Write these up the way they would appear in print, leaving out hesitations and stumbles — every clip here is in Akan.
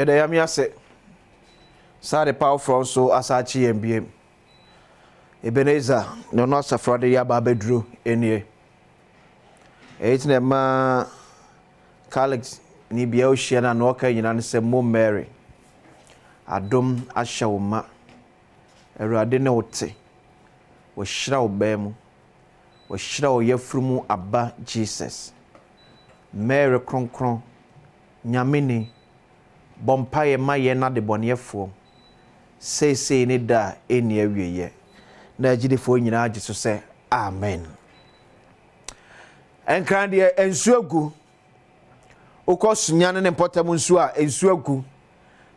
Yada yami ase. Sade power from so asachi MBM. Ebeneza no no safrade ya ba bedru enie. Eitina ma colleagues ni bia o hia na no ka nyina ne se mo Mary. Adom ahya wo ma. Erade ne wote. Wo hira wo ba mu. Wo hira wo yafrumu aba Jesus. Mary kronkron nyamini bompaye maye na de bonefo sei ni da eni awieye na agidefo nyina agi so se amen. Enkrande ensuagu okosunyane ne potam nsu a ensuagu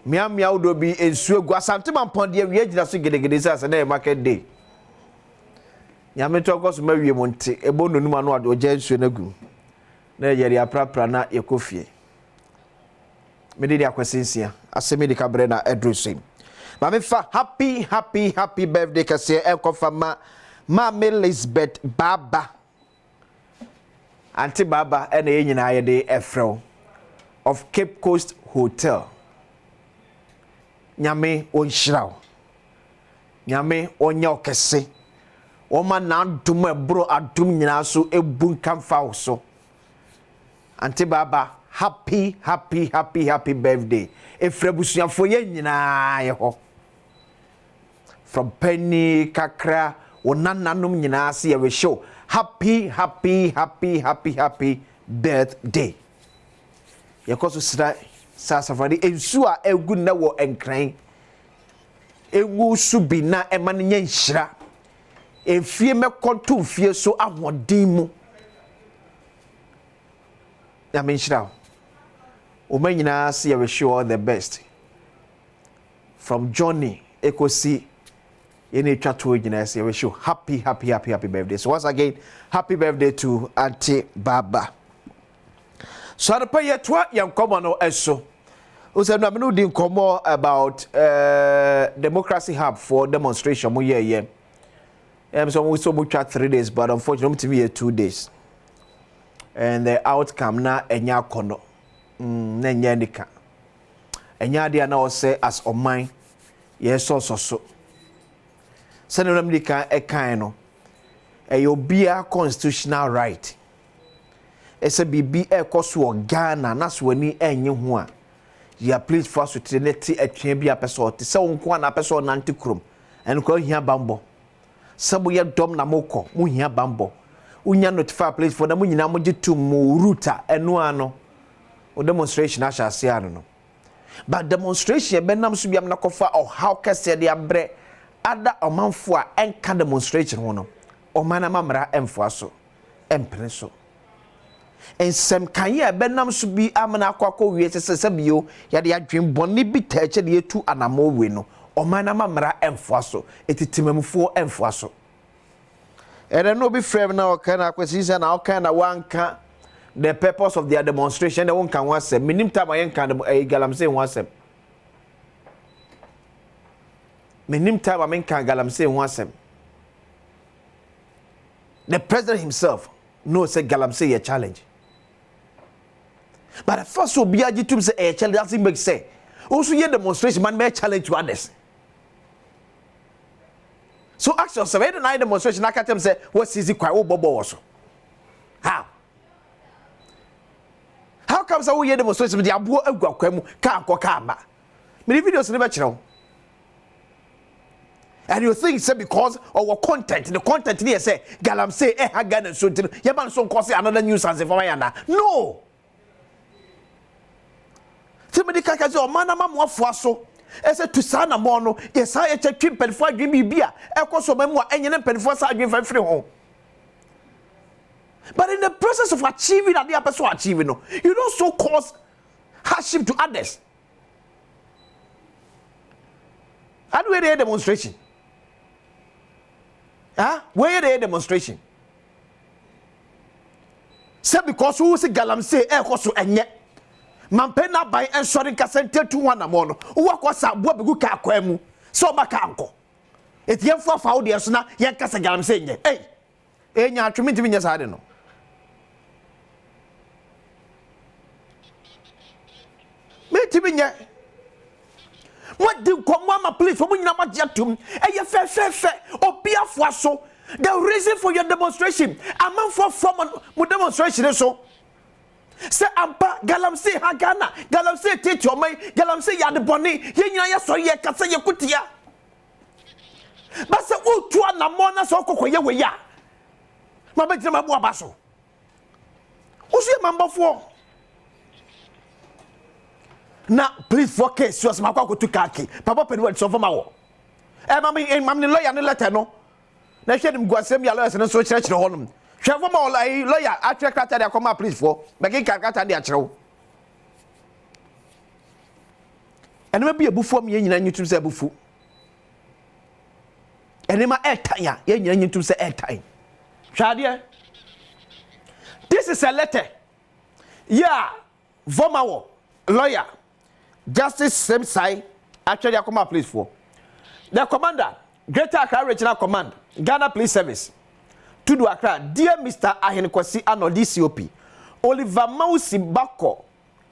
miamia wodo bi ensuagu asantema mpode awie gina so gedegede sasa na market day nyame to kosu ma wie monte ebono numa no ade oja ensuo nagu na yeri aprapra na yakofie medidi akwasensia asemi di kabre na edrusim ma me fa happy birthday kase enkofa ma Elizabeth Baba Auntie Baba ena yenyina ayede efrew of Cape Coast Hotel nyame onhyiraw nyame onya okese oma na adum ebro adum nyina so ebun kamfa so Auntie Baba happy birthday efrebusuafo ye nyina ye ho from Penny Kakra onananom nyina ase ye we show happy birthday ye koso sira sasafade ensu a egu na wo enkran ewu subi na emane nya nhira efie mekonto fie so ahodin mu ya menhira Omanyina see you wish you all the best. From Johnny Ekosi any chatu gina say wish you happy birthday. So once again, happy birthday to Auntie Baba. So the pay twa yam come on eso. Ose no me din komo about democracy hub for demonstration mo ye. So we so much 3 days but unfortunately we 2 days. And the outcome na enya kono. Na nya nika enya dia na o say as oman yes so senam nika e kan no e obia constitutional right ese bibi e koso Ghana na so ani enye ho a ya please for so trinity atwe bia person te se wonko na person na ntikrom en ko hia bambo sabo ye dom na moko mu hia bambo unya notify please for na mu nyina mo gitum mu router eno ano o demonstration asha asiano no but demonstration be nam so biam na kofa o how kase de abre ada omanfo a enka demonstration ho no o mana mamra emfo aso empene so ensem kanye be nam so bi amana akwa wie sese bio ya de adwen bonni bi taache de etu anamo we no o mana mamra emfo aso etitimamfo emfo aso ere no bi frame na o kana akwasi na o kana wanka the purpose of their demonstration they won't can one say minim time I can galamsey one say minim time I can galamsey one say the president himself knows say galamsey a challenge but the first will be a to say a challenge doesn't make say also your demonstration man may challenge to others so ask yourself every night demonstration I can tell say what's easy quite bobo also how comes I hear demonstration with the abu agwakwemu ka ba me videos never chiro and you think say because our content the content here say galamsey ha Ghana so you man so cause another news as for yana no somebody kaka say o mana mamoafo aso ese to sa na mo no yesa ye twetwe penfo adwen bibia ekoso mamu a enyene penfo sa adwen fa free ho. But in the process of achieving that the other person achieving, you don't so cause hardship to others. And where the demonstration? Where the demonstration? Say because who say galamsey koso enye. Mampena by ensuring kasente to one amono. Uwa kwa sa bua begu ka kwemu. So maka anko. Eti yemfo fa wo de so na yen kasa galamsey enye. Enya atwemi ntimi nya sa de no. Metiminya What do Komama police for when Namajatum? And you fair, or be a fuaso. The reason for your demonstration, a man for formal demonstration, so. Say ampa galamse hagana galamse tetchomai galamse yade boni yenya ya so ye kasa ye kutia basa utu na mona so kokoye we ya mabegina mabu abaso usuye mambofo na please for case you asma kwa kaki papa pedi we so for mawo mami lawyer ne letter no na hwedim guasem ya lawyers ne so kire honum Chevron lawyer, I check that they come up, please for making Calcutta and the and maybe a buffo me and you to say buffo. And in my airtime, you to say airtime. Shadia, this is a letter. Yeah, Vomawo, lawyer, justice, same side. Actually, I come up, please for the commander, Greater Accra Regional Command, Ghana Police Service. To do Accra, dear Mr. Ahenkwasi Ano DCOP, Oliver Mausi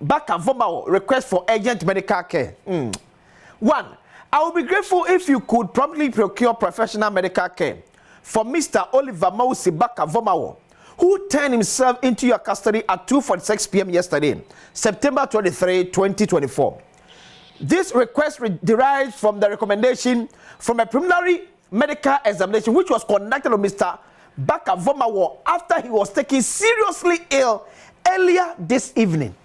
Baka Vomao request for urgent medical care. 1. I will be grateful if you could promptly procure professional medical care for Mr. Oliver Mausi Baka Vomao, who turned himself into your custody at 2:46 p.m. yesterday, September 23, 2024. This request derives from the recommendation from a preliminary medical examination which was conducted on Mr. Baka Vomawo after he was taken seriously ill earlier this evening.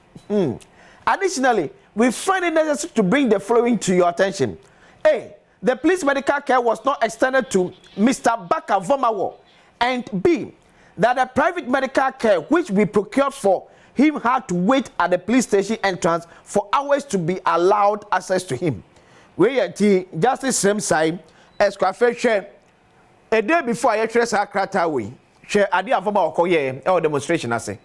Additionally, we find it necessary to bring the following to your attention. A. The police medical care was not extended to Mr. Baka Vomawo. And B. That the private medical care which we procured for him had to wait at the police station entrance for hours to be allowed access to him. We at the Justice same side as share. A day before I trace her crata way, share idea of about Koye or demonstration. I say,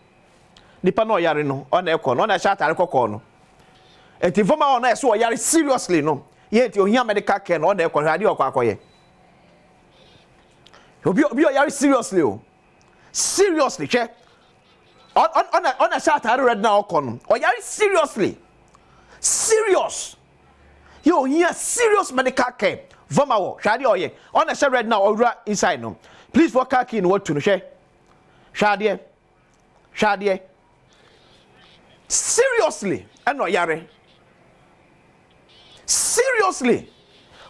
Nipano Yarino on the corner, on a shot at corner. And if I'm on so Yari seriously, no, yet you hear medical care on the corner of Koye. You'll be Yari seriously, seriously, check on a shot I read now, corner or Yari seriously, serious. You hear serious medical care. Vomawo, Shadi oye. On a share right now, or inside no. Please for kaki in what to share. Shadi. Seriously, and no yare. Seriously.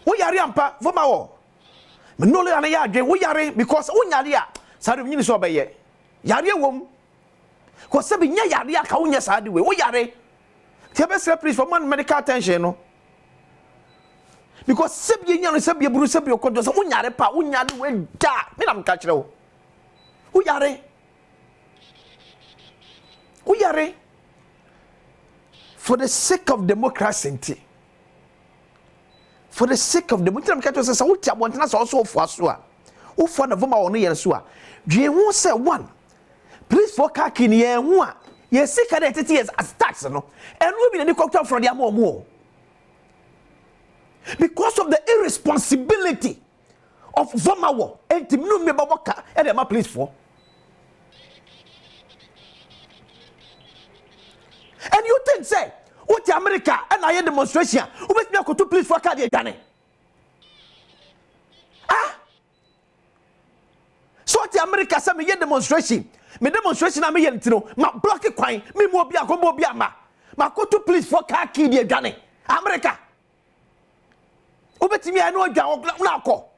We yare ampa, Vomawo. Manole and yare, we yare because unyaria. Sadu mini so baye. Yare wom. Because sabi nya yare ka unya sadu we yare. Tebese please for man medical attention no. Because Sebia Bru Sebio Kodos, Unyare Pa, Unyade, we da, Minam Catchero. Uyare. For the sake of democracy, for the sake of the Mutam Catchers, I want us also for Sua. Who for the Voma on the Sua. You won't say one. Please for Kaki, ye one. Ye sick at it as tax, no, and we'll be in the cocktail for the more. Because of the irresponsibility of Vomawo and Timnu Mebawaka and Emma Police for. And you think, say, what America and I had demonstration, who makes me a to police for Kadia Gane? Ah? So what America said me demonstration. Me demonstration I mean to know, my block a coin, me more be a combo biama. My go to police for Kadia Gane. America. Obetimi I know na ko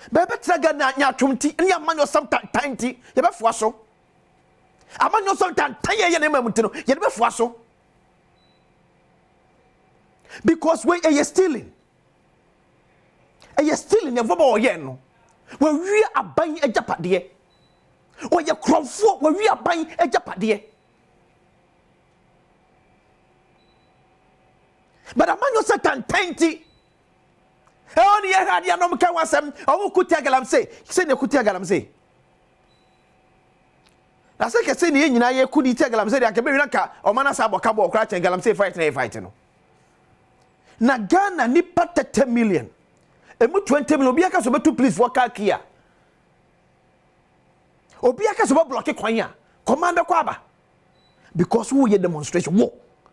bebe traga na nya twumti nya manyo sometime tanti ye befo so amanyo sometime tan ye na mamuti no ye befo so because we are stealing e voba oye no we wi aban agapade oye krofo we wi aban agapade. But a man you say tan twenty. Only a radio no can was some. Oh, could tell galam say. Say the could tell galam say. I say can say the Indian I could tell galam say I can be naka or manasa cabo crash and galam say fighting. Na Ghana nipa 10 million. Emu 20 million. Obiaka so betu please work out here. Obiaka so block kwanya. Commander kwaba. Because who ye demonstration?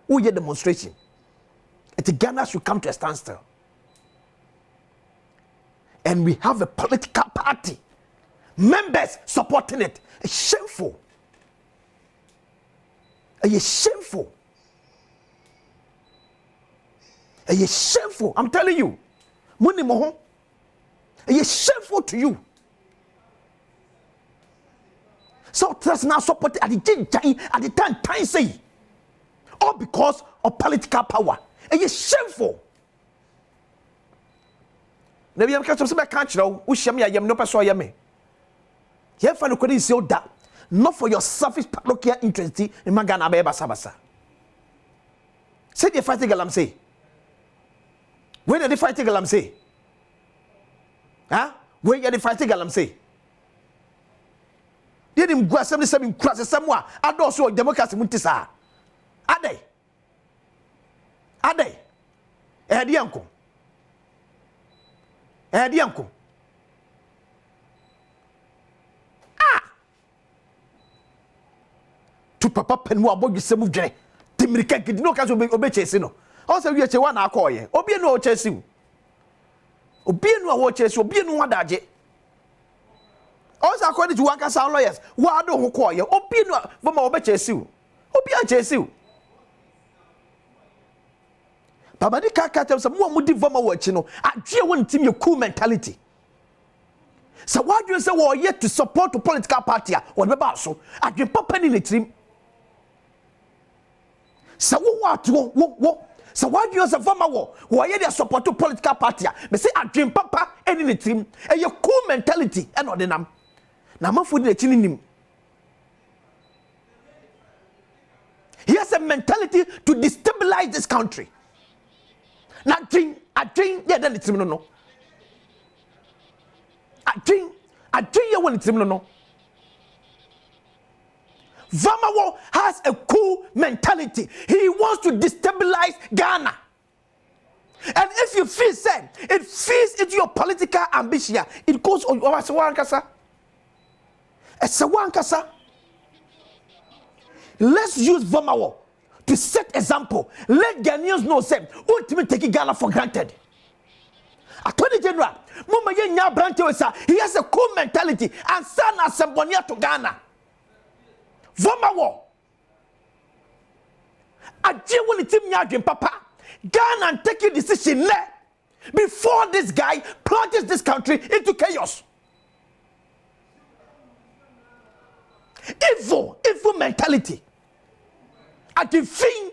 Who ye demonstration? Ghana should come to a standstill. And we have a political party, members supporting it. It's shameful. It's shameful. It's shameful. I'm telling you. Money moho. It's shameful to you. So trust now support at the time say. All because of political power. It's shameful. Never you catch some can't know who shame ya no person yame. You find no say that not for your selfish parochial interest in Magana Beba Sabasa. Say the fighting galam say. When are the fighting galam say? Huh? When are the fighting galam say? Did him go 77 classes somewhere? I don't so democracy muntisa. Ade. Edianko. To papa penmu abogi semu dwene. Timirika gidi no kaso obe chesi no. O se wiye che wa na akoye. Obi enu o chesi wo. Obi enu a wo chesi, obi enu wadaje. Also according to Wakasa lawyers, wa do ho koye. Obi enu voma obe chesi wo. Obi a chesi wo. Baba di kaka tell some mo di voma wo chi no. Adwe won tim your cool mentality. So why do you say we yet to support the political party? What about so? Adwe papa ni letrim. So what? So why do you say voma wo? We yet support the political party? Me say adwe papa any letrim. E your cool mentality and odinam. Na manfo di letrim nim. He has a mentality to destabilize this country. Not drink, yeah, then it's no. I drink, yeah, when it's no. Vamawo has a cool mentality. He wants to destabilize Ghana. And if you feel sad, it feeds into your political ambition. It goes on your Sawankasa. Let's use Vamawo to set example. Let Ghanaians know say ultimate taking Ghana for granted. Attorney General, Mama Yenya Brantewesa, he has a cool mentality and son as Sembonia to Ghana. Vamawo. When team Nyadrin Papa, Ghana and take a decision before this guy plunges this country into chaos. Evil mentality. At the fin,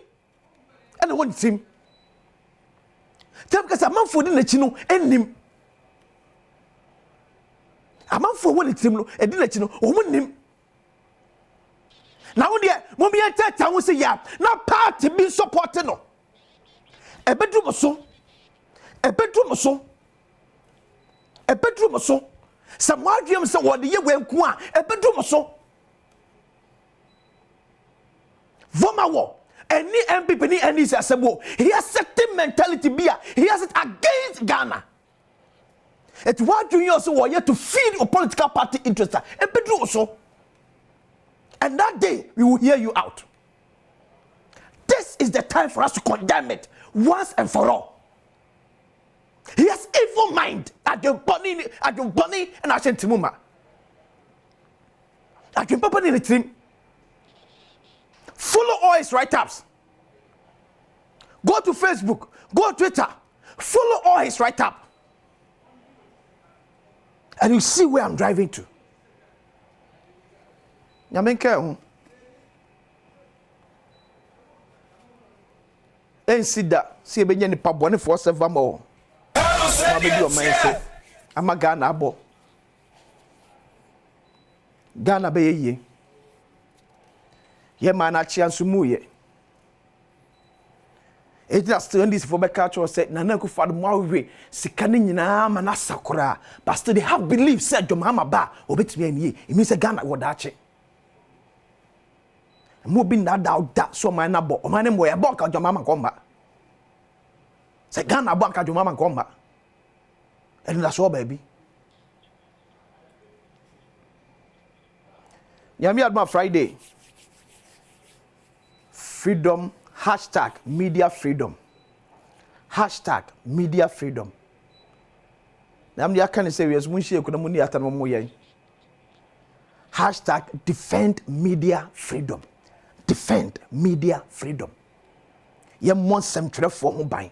and I want him. Tell because a man for the Chino and him. A man for one him, and the Chino, or one him. Now, dear, Mommy, I tell you, say, yeah, now party being supported. No, a bedroom or so, some more dreams, so what the year went, a bedroom or so. Vamawo, any MPP, any Sasabo, he has certain mentality, he has it against Ghana. It's what you also want you to feed your political party interest. And that day, we will hear you out. This is the time for us to condemn it once and for all. He has evil mind at the bunny, and I sent Timuma. I can pop in the team. Follow all his write-ups. Go to Facebook, go to Twitter, follow all his write-ups. And you see where I'm driving to. Yamenke Ensida, see a benny pabone for 7 more. I'm a Ghana abo. Ghana be ye. Ye man a chance to move ye. It just turn this for my culture said, Nana could find more way, sickening in a manasakura, but still they have believed said your mama ba, or bet me and ye, it means a Ghana would dache. Moving that doubt that so my nabo, or my name where a bonk at your mama combat. Say Ghana bonk at your mama combat. And that's all, baby. Yami Adma Friday. Freedom, hashtag media freedom. #media freedom. Now I can say we as munshi ekonomi atano mo yen. #defend media freedom. Defend media freedom. Yem mon semtre for ho ban.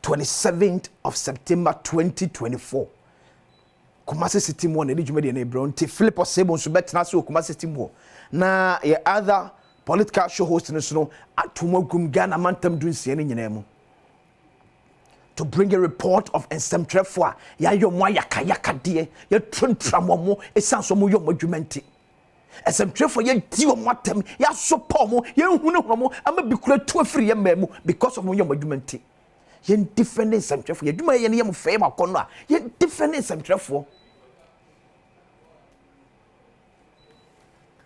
27th of September 2024. Kumasi City mo na edwuma de na ebron ti Philip Osebo nso betena so Kumasi City mo. Na ye other political show host no atumagum Ghana mantam dunsie ne nyina mu. To bring a report of ensemtrefo ya yomo yaka de ya truntramo esanso mo yomo adwumenti ensemtrefo ya di omo atem ya sopo mo ya hunu homo ama bikura tu afiri ya mamu because of mo yomo adwumenti ya defend ensemtrefo ya dwuma ya ne yam fe makono a ya defend ensemtrefo.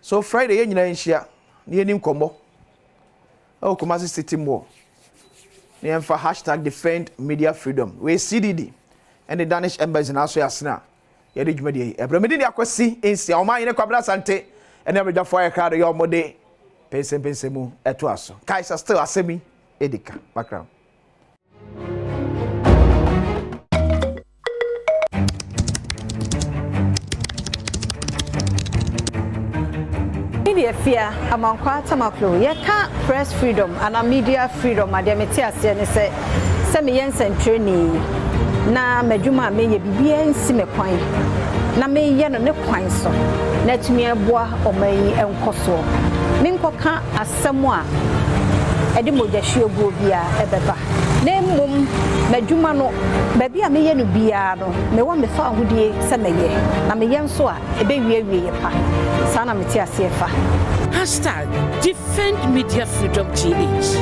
So Friday ya nyina nhia ne nim kombo o Kumasi City mo for #defend media freedom. We CDD and the Danish embassy in Aso Yasna. Yedi Jumedi. Ebremedi akwasi insi oma ine kwabra sante and every for a card your mode Mpensenpensenmu eto aso. Kaisa still asemi edika background. Fear among Quatamaklo, Yaka press freedom and media freedom, Madamitia Senese, Semiens and Training. Na Meduma may be bien Simequine. Na may yen no quine so. Let me a bois or may and coso. Minkoka as someone. Edimo Jashio Bobia, Ebeba. Name mum, Medumano, baby, I may yen biano, may one be found with ye, Samaye, Namayan soa, a baby, Sana Mitia Sefa. #defend media freedom GH.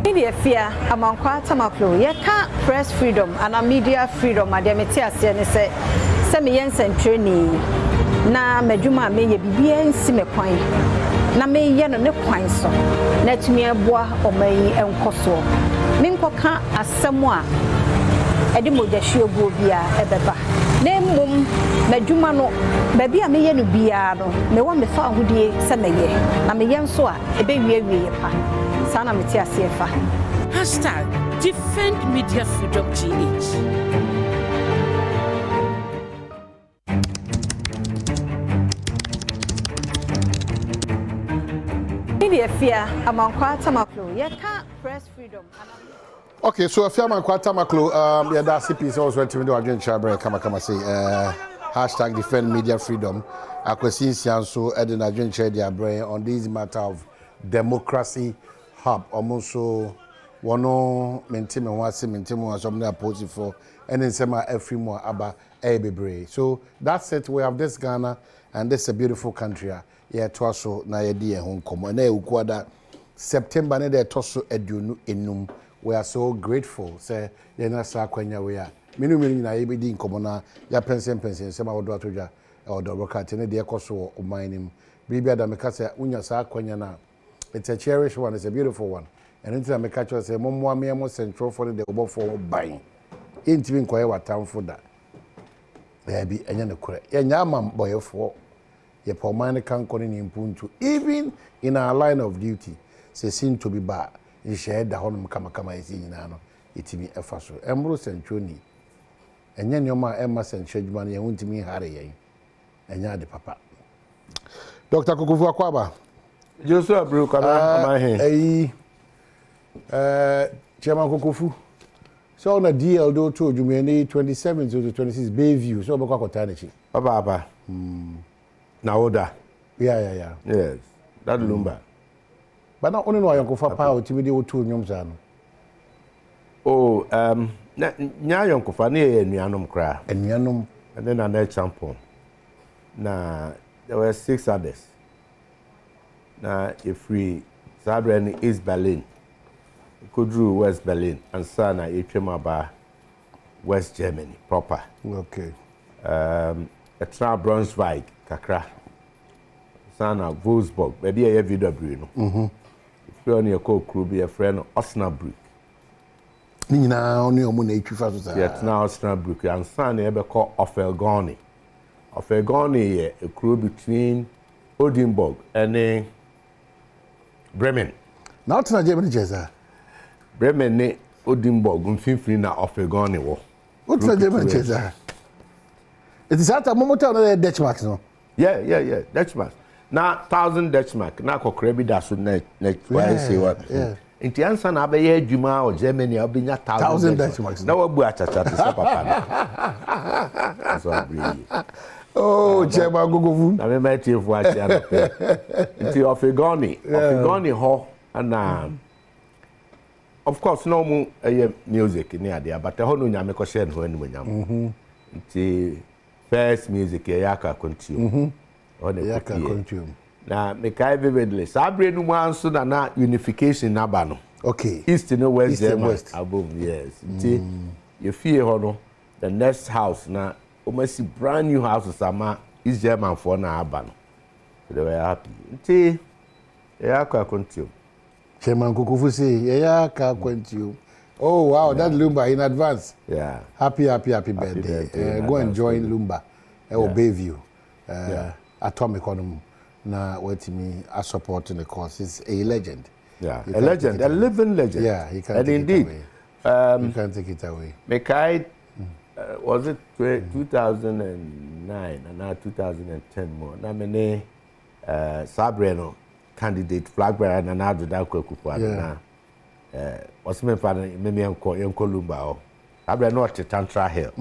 Media fear among Quatamaklo, Yaka press freedom and media freedom, Madamitia Senese, Semiens and Training. Na Meduma may be bien Simequine. Na may yen no quine so. Let me a bois or may and coso. Minkoka as someone. Edimo Jashio Bobia, Ebeba. Name mum, Meduma no, baby, I may yen biano, may one be found with ye, Samaye, Namayan soa, a baby, Sana Mitia Sefa. #defend media freedom GH. Fear among Quatamaklo, Yaka press freedom. Okay, so if you're Quatamaklo, yeah, that CP is also to do again. Chabre, kama say, #defend media freedom. Akwesi Sianso, Eden Adrian Chadia brain on this matter of democracy hub. Almost so one maintain and something opposed for, and then some every more about Ebebre. So that's it. We have this Ghana, and this is a beautiful country. Yeah, twaso na yedi ehon komo na ekuada September na de toso eduonu enum. We are so grateful say ye na sa kwanya we a menu na ye bedi nkomo na ya pensen sema wodo atodwa odo broadcast na de ekoso o mining bibia da meka say unya sa kwanya na it's a cherished one, it's a beautiful one, and into the meka say mommo ame central for the obo for ban intimi nkoye watamfo da ya bi enya ne kure ye nya am boyefo ye pomane kan koni ni mpuntu even in our line of duty say seem to be bad in share da honum kama esi nyina no itimi efa so embro centroni enya nyoma emma centradwuma no ye huntimi hare yen enya de papa Dr. Kukufu Akwaba Joshua Bru kana he Chairman Kukufu so na DL do to jumeni 27 to 26 Bayview so bako akotane chi Baba na order. Yeah. Yes. That lumba. But not only no yankofa pa o tibidi o tu nyom za no. Oh, nya yankofa na ye nuanom kra. Enuanom And then another champion. Na there were 6 others. Na if we Sabre in East Berlin. Kudru West Berlin and sana Etwemaba West Germany proper. Okay. Etra Braunschweig kakra. Sana Wolfsburg, maybe a VW no. If you only a co-crew be a friend Osnabrück. Ni na oni omo na etwifa so sa. Yes, now Osnabrück and sana ebe call Offelgoni. Ofegoni a crew between Odinburgh and Bremen. Now to Germany Jeza. Bremen ne Odinburgh mfimfini na Ofegoni wo. What to Germany Jeza? It is at a moment on Dutch marks no. Yeah, Dutch marks. Now 1,000 Dutch mark na kokrebi da so next why say what. Yeah. Inti ansa na abaye adwuma o Germany obinya 1,000 Dutch marks. Na wabu achacha to say papa. So abri. Oh, Chema Gogovu. Na me meti fu achi ana pe. Inti Ofegoni ho ana of course no mu music ni ade but ho no nyame ko share no ani nyam. Inti first music yaka continue. Yaka continue. Na mekai vividly sabre no mu anso na unification na ba no. Okay. East no west and west. Above, yes. Inti you fear ho no the next house na almost brand new houses ama East German for na aba no. So they were happy. Inti yaka continue. Chairman Kukufu say, Yaka continue. Oh wow, that Lumba in advance. Yeah. Happy birthday. Go and join Lumba. Bayview. Atomic on na what me I support in the cause. It's a legend. Yeah. A legend, a living legend. Yeah, he can't and take indeed, it away. You can't take it away. Mekai was it 2009 and now 2010 more. Na mene Sabreno candidate flag bearer na na do da kwakufu na was me fa me enko Lumba o. Sabreno at Tantra Hill.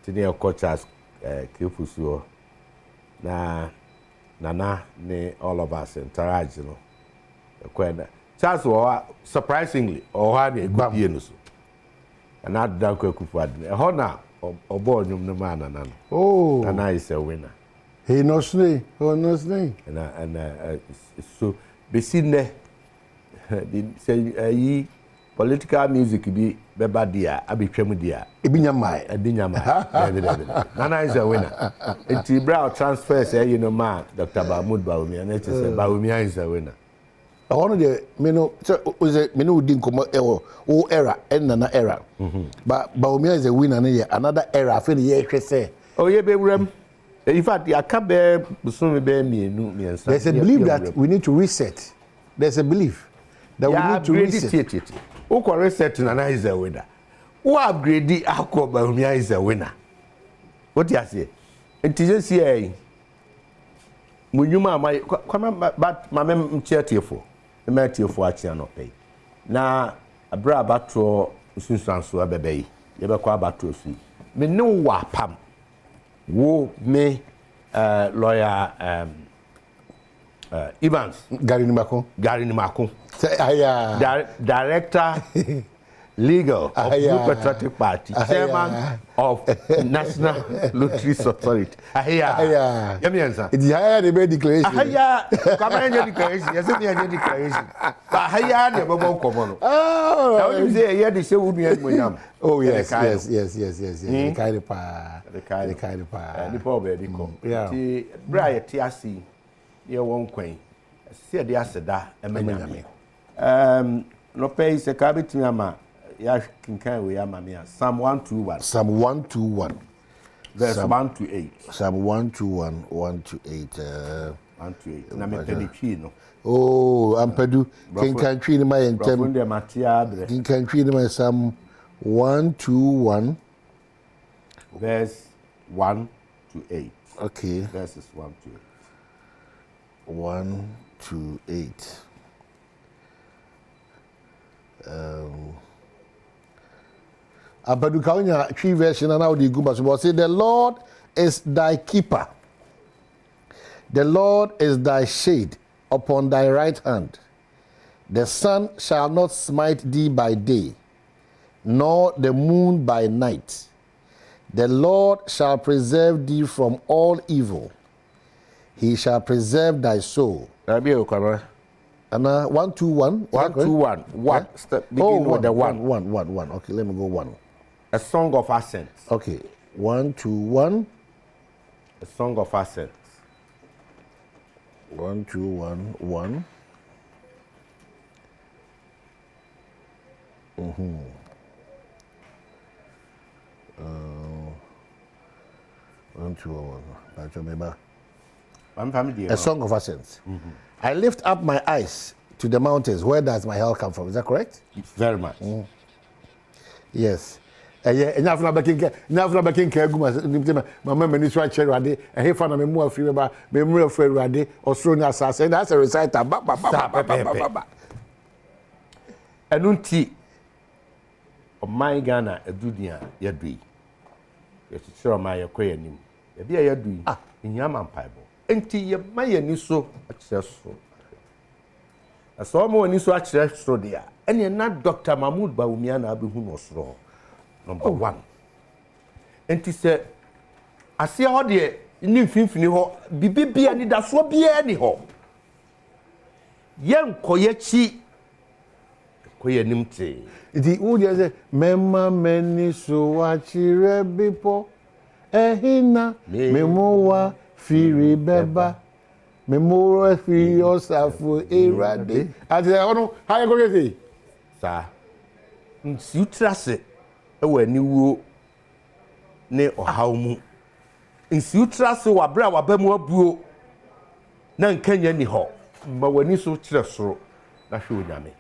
Tini coaches Kifusuo. Na Nana ne all of us interact, you know. Charles surprisingly or had a good year so. And not that Kufuad. A honor or born no man. Oh, Nana is a winner. He knows me. Oh, knows me. And so beside say ye political music be beba dia abi twam dia Ibinyamai. Adinyama. Nana is a winner. Enti bra transfer say you know man Dr. Mahmoud Bawumia and it say Bawumia is a winner. I want to meno was it meno din komo o era and nana era. But Bawumia is a winner here. Another era for the year say. Oh yeah be rem. In fact, I can't bear so me no. There's a belief that we need to reset. There's a belief that we need to reset. Who can reset Nana is a winner? Who upgrade the Bawumia is a winner? What do you say? It is just here. Munyuma my but my mem cheerful. The matter for action no pay. Na abra batro sunsan so abebe. Ye be kwa batro fi. Me no wa pam. Wo me lawyer Evans Gary Nimako. Director legal of New Patriotic Party, chairman of National Lottery Authority. Let me answer. It's higher the declaration. Come on, your declaration. Yes, your declaration. But higher the Bobo Comono. Oh, you say, yeah, they say, would be at Oh, yes. The kind of pa. The poor baby come. Yeah. Brian TRC, you won't quaint. See the Asada, and no pay is a cabit yama. Ya can we are Psalm 121. Psalm 121. Verse 1 to 8. Psalm 121, 1 to 8. 1 to 8. Na me pedicino. Oh, I'm pedu. King country in my intent. King country in my Psalm 121. Verse 1 to 8. Okay. Verses 1 to 8. 1 to 8. Abaduka tree version and now the Gumba so say the Lord is thy keeper. The Lord is thy shade upon thy right hand. The sun shall not smite thee by day, nor the moon by night. The Lord shall preserve thee from all evil. He shall preserve thy soul. And 121. 121. One. Begin with the one. One. Okay, let me go one. A song of ascents. Okay. 121. A song of ascents. 121. A song of ascent. I lift up my eyes to the mountains. Where does my help come from? Is that correct? Very much. Yes. Enough na baking keguma mama mani so ache rade e fa na me mu afiri ba me mu afiri rade osro assassin. That's a reciter. Enunti oman Ghana edudia yadui yechiro ma yekoye nim e bia yadui nyama mpaibo enti ye mayani so akire so aso mo ani so akire so dia ene na Dr. Mahmoud Bawumia na abehu no soro number 1 enti se ase ho de ni mfimfini ho bibibia ni da so bia ni ho yen koyechi koye nimte iti uje se mema meni so achire bipo ehina memowa firi beba memoro firi osafu erade ati ono haye ko kesi sa nsi utrase ewa niwo ne ohawmu nsi utrase wabra wabamu abuo na nkanya ni ho ma wani so kire soro na hwe onyame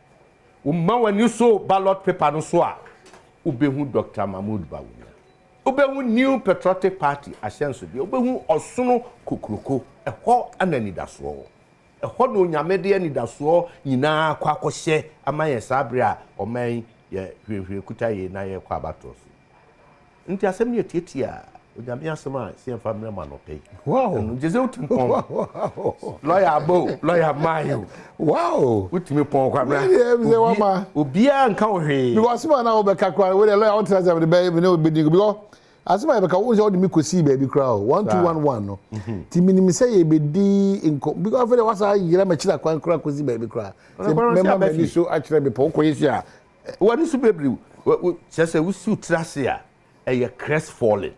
umma wani so ballot paper no so a ubehu Dr. Mahmoud Bawumia ubehu New Patriotic Party ashenso bi ubehu osono kokroko eho ananidaso eho no onyame de anidaso nyina kwakohye amaye sabre a oman ye hwehwe kuta ye na ye kwa batos nti asem ne tietia onyame asem a sie mfa mre ma no pay wow njeze utimpon lawyer mayo wow utimi pon kwa mra obia nka ohwe because man na obeka kwa we lawyer on transfer the baby no be because asema obeka wo se odimi kosi baby crowd 1211 no ti minimi say e be di inko because for the wasa yira ma chira kwa kra kosi baby crowd member be so akire be po koyesi a wani su bebri se usu trase a eye crest falling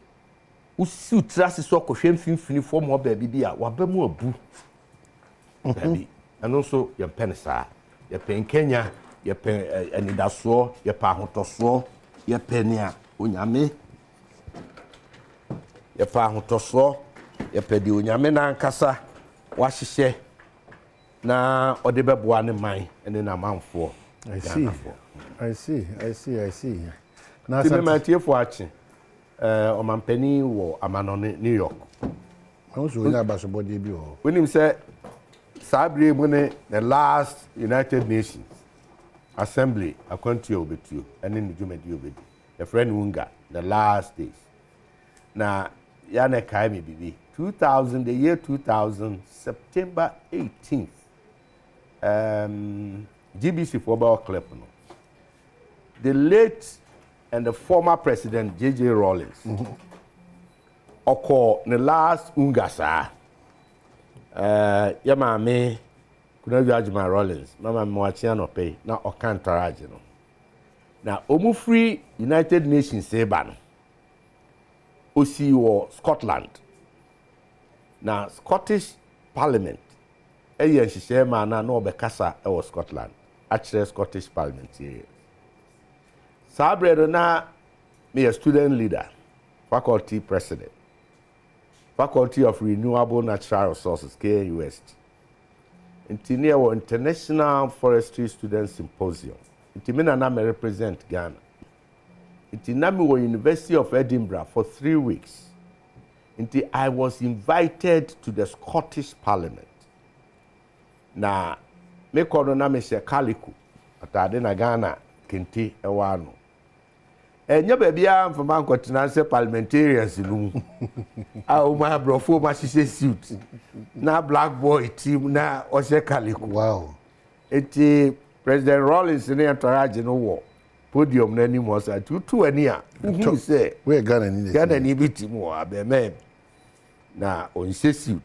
usu trase so kohwe mfimfini form ho baby bia wabamu abu baby ano so ye pensa ye pen Kenya ye pen anidaso ye pa hotoso ye penia onyame ye pa hotoso ye pedi onyame na nkasa wahihye na ode beboa ne man ene na manfo I see na sa matie fo achi omampani wo amano New York also we na baso body bi o when him say sabre mu ne the last United Nations Assembly akwantu obetuo ene ne dwumadi obedi the friend Wunga the last days na ya na kai me bibi 2000 the year 2000 September 18th GBC for about clip no the late and the former president J.J. Rawlings oko the last ungasa ya maame kuna judge my Rawlings mama mwachia no pay na okantaraje no na omu free United Nations seba no osi wo Scotland na Scottish Parliament eyen hihye ma na obekasa e wo Scotland actually Scottish Parliament here Sabre na me a student leader, faculty president, Faculty of Renewable Natural Resources, KUST. International Forestry Student Symposium. I represent Ghana. I University of Edinburgh for 3 weeks. I was invited to the Scottish Parliament. Na me kono na me se Kaliku atade na Ghana kenti ewano. Enya bebia mfama nkotina se parliamentarians no. Ah o ma brofo ma hihye suit. Na black boy team na ose Kaliku. Wow. Eti President Rawlings ne entourage no wo podium na ni mo sa tutu ani a. Who say we Ghana ni this. Ghana ni bitim wo abeme. Na on hihye suit.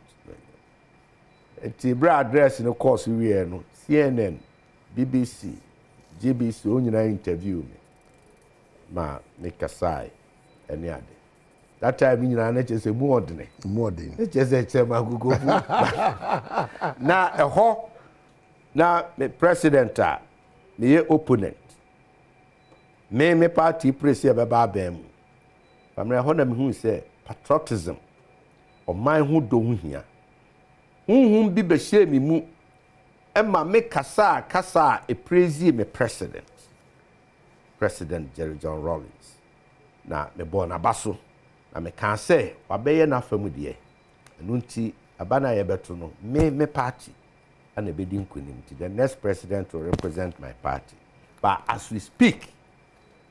Eti bra address no course we no CNN, BBC, GBC onyina interview me. Ma make a sigh any ade. That time nyina na chese mu odene. Chese chema gugu. Na eho na me president a me opponent. Me party press e beba bam. Famre ho na me hu say patriotism ɔman ho do ho hia honhom bi bɛhyɛ me mu ɛma me kasa e praise me president Jerry John Rawlings na me bɔ na baso na me kan sɛ wabɛyɛ na famu deɛ ɛno nti abana yɛbɛto no me party and be the next president will represent my party. But as we speak,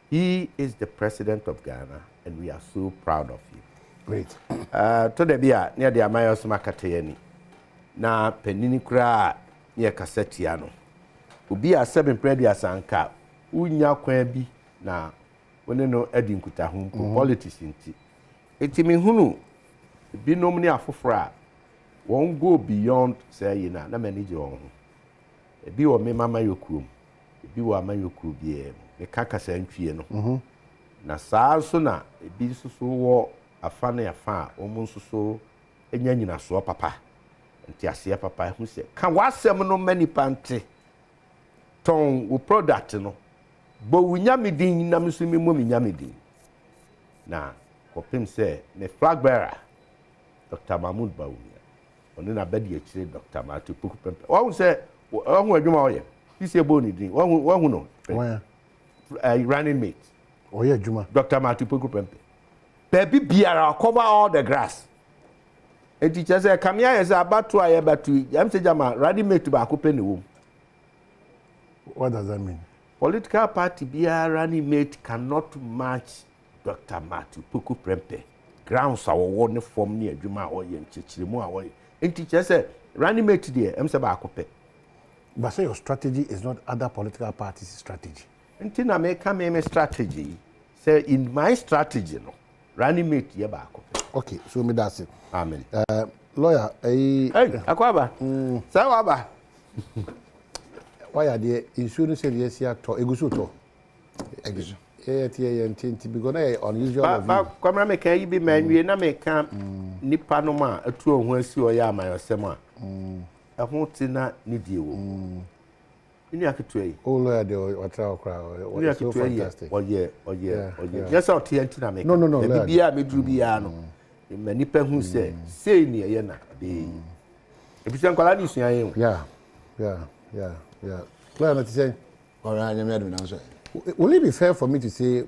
he is the president of Ghana, and we are so proud of him. Great. To the bia near the Amayos Makatayani. Na penini kra near Cassetiano. Ubi a 7 predia sanka. Unya kwebi na when no Edin Kutahum politics inti. Etimi hunu binomni afofra. Won't go beyond say na manage your own. Ebi wo me mama yokuom. Ebi wo ama yoku bie. Me kaka santwie no. Na saa so na ebi susu wo afa na afa omo susu enya nyina so papa. Nti ase papa hu se ka wasem no mani pante. Ton wo product no. Bo wunya medin na meso me mo nya medin. Na kopem se me flag bearer Dr. Mahmoud Bawumia. Oni na bedi e Dr. Matu Pukupempe. Wa say hu adwuma oye. He say boni din. Wa hu no. Running mate. Oye adwuma. Dr. Matu Pukupempe. Baby biara cover all the grass. E teacher say come here say abatu aye batu. Am say jama running mate ba ko peni wo. What does that mean? Political party biara running mate cannot match Dr. Matu Pukupempe. Grounds our ne form ni adwuma oye nchichiremu a oye. Teacher said, running mate today, I'm saying but say your strategy is not other political parties' strategy. Until I make a strategy, say in my strategy, no, running mate ye back. Okay, so me that's it. Amen. Lawyer, hey, Akwaba. Sawaba. Why are they insurance yes here to egusuto? Egusu. Because unusual. But come make a be man, we na make camp Nipanoma, a true one see or yama or sema. I won't na need you. In your country. Oh, lawyer, or trial crowd. So fantastic. Oh, yeah. Just out here to make. No. Be a midrubiano. In many people who say near Yena. If you don't call anything, yeah. Clear not to say. All right, I'm not answer. Will it be fair for me to say,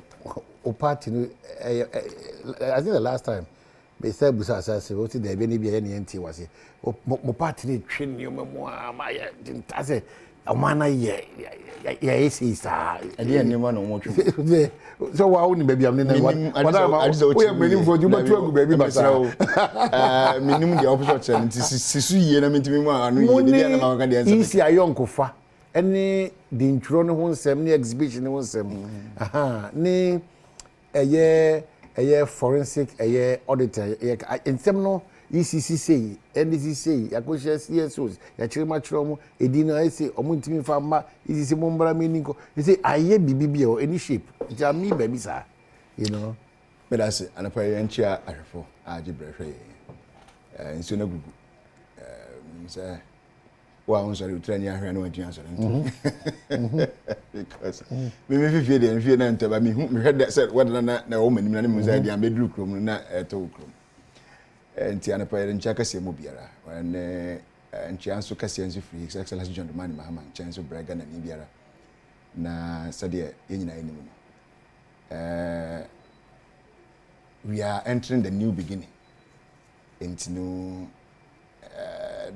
party? I think the last time they said, "Busa what did there be any NT was it? Mo party train you my didn't I say a man is I didn't know what you so why wouldn't baby I'm in waiting for you, but baby, minimum the opposite and this year I mean to me easy a young kofa. Any the intro no one sem ni exhibition no one sem ni a forensic a auditor in some no ECC say NDC say ya ko share CSOs ya chire ma chiro mo edina I say omuntimi fa ma ECC mo mbra meaning ko you say aye bibi or any shape ja me baby sir you know but that's it and a prayer and chair arefo aje brehwe nso na gugu say well, I'm sorry, train you here no answer. Because me feel the fear na ntaba me heard that said whether na woman na me say dia bedroom room na to room. Enti ana pa ncha kase mo biara. Wan ncha anso kase anso free excellence John Dramani Mahama ncha anso braga na ni biara. Na sade ye nyina enimu. We are entering the new beginning. Enti no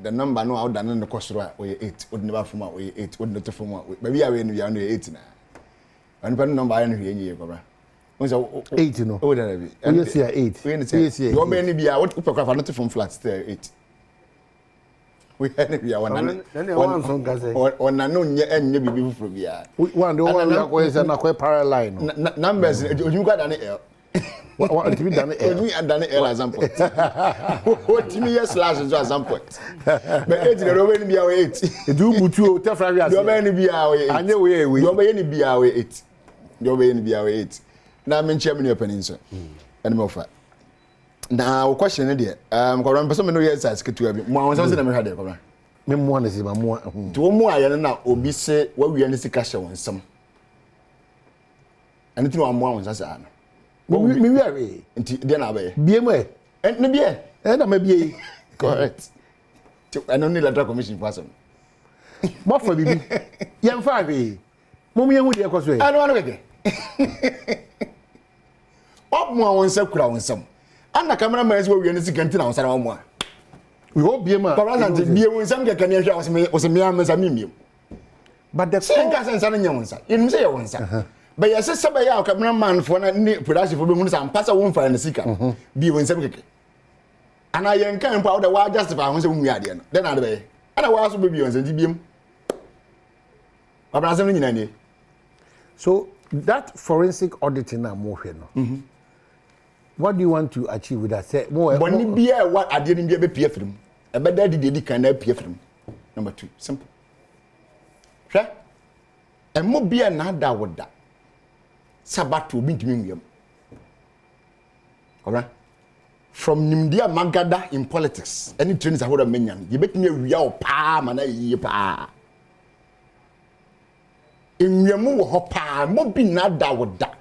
the number no out than the cost we 8 would never from 8 would not from maybe I win we are 8 now. And number I know here go. 8 no. Oh there be. Yes here 8. Yes here. You may be what upper not from flats there 8. We had be one on no nye bibi fufuro bia. One the one that was na quite parallel. Numbers you got an L. What to be done? We are done L example. What me yes slash as example. But 8 the rowen be our 8. Do mutu tefra you may be our 8. Anye we you may be our 8. You may be our 8. Na me nche me peninsula. And more fa. Now question there. Ko person me no yes as ketu abi. Mo won say na me hade ko. Me mo na se ma mo. To mo aye na obi se wa wi ani sika hye won sam. Ani ti no mo won say ana. Me we are nti de na be biem e ne bie na maybe correct. I don't need electoral commission person. What for bibi? Yam fa be. Mummy hu de ekwoso e. I don't want to Op mo won se kura won sam. Anna cameraman is we use ganti na won sara mo. We hope be ma. President be won sam ke kan ehwa was me am sa mimiem. But the Senga sense na nyam sa. You say won sa. But yes se be ya cameraman for na production for be mu sa pasa won fa na sika. Be won sam keke. Ana yen kan pa da wa justify won se wu ade no. Den na de be. Ana wa so be won sam di biem. Abra sam ni nyina ni. So that forensic auditing na mo hwe no. What do you want to achieve with that? Say more. Boni bia what ade ni bia be pie firim. E be da di kan na pie firim. Number 2, simple. Hwe? E mo bia na da woda. Sabato obi ntimi nwiem. Alright? From nimdia magada in politics. Any trainings I would menyan. You bet me awia o pa ma na yi pa. Enwemu wo ho pa mo bi na da woda.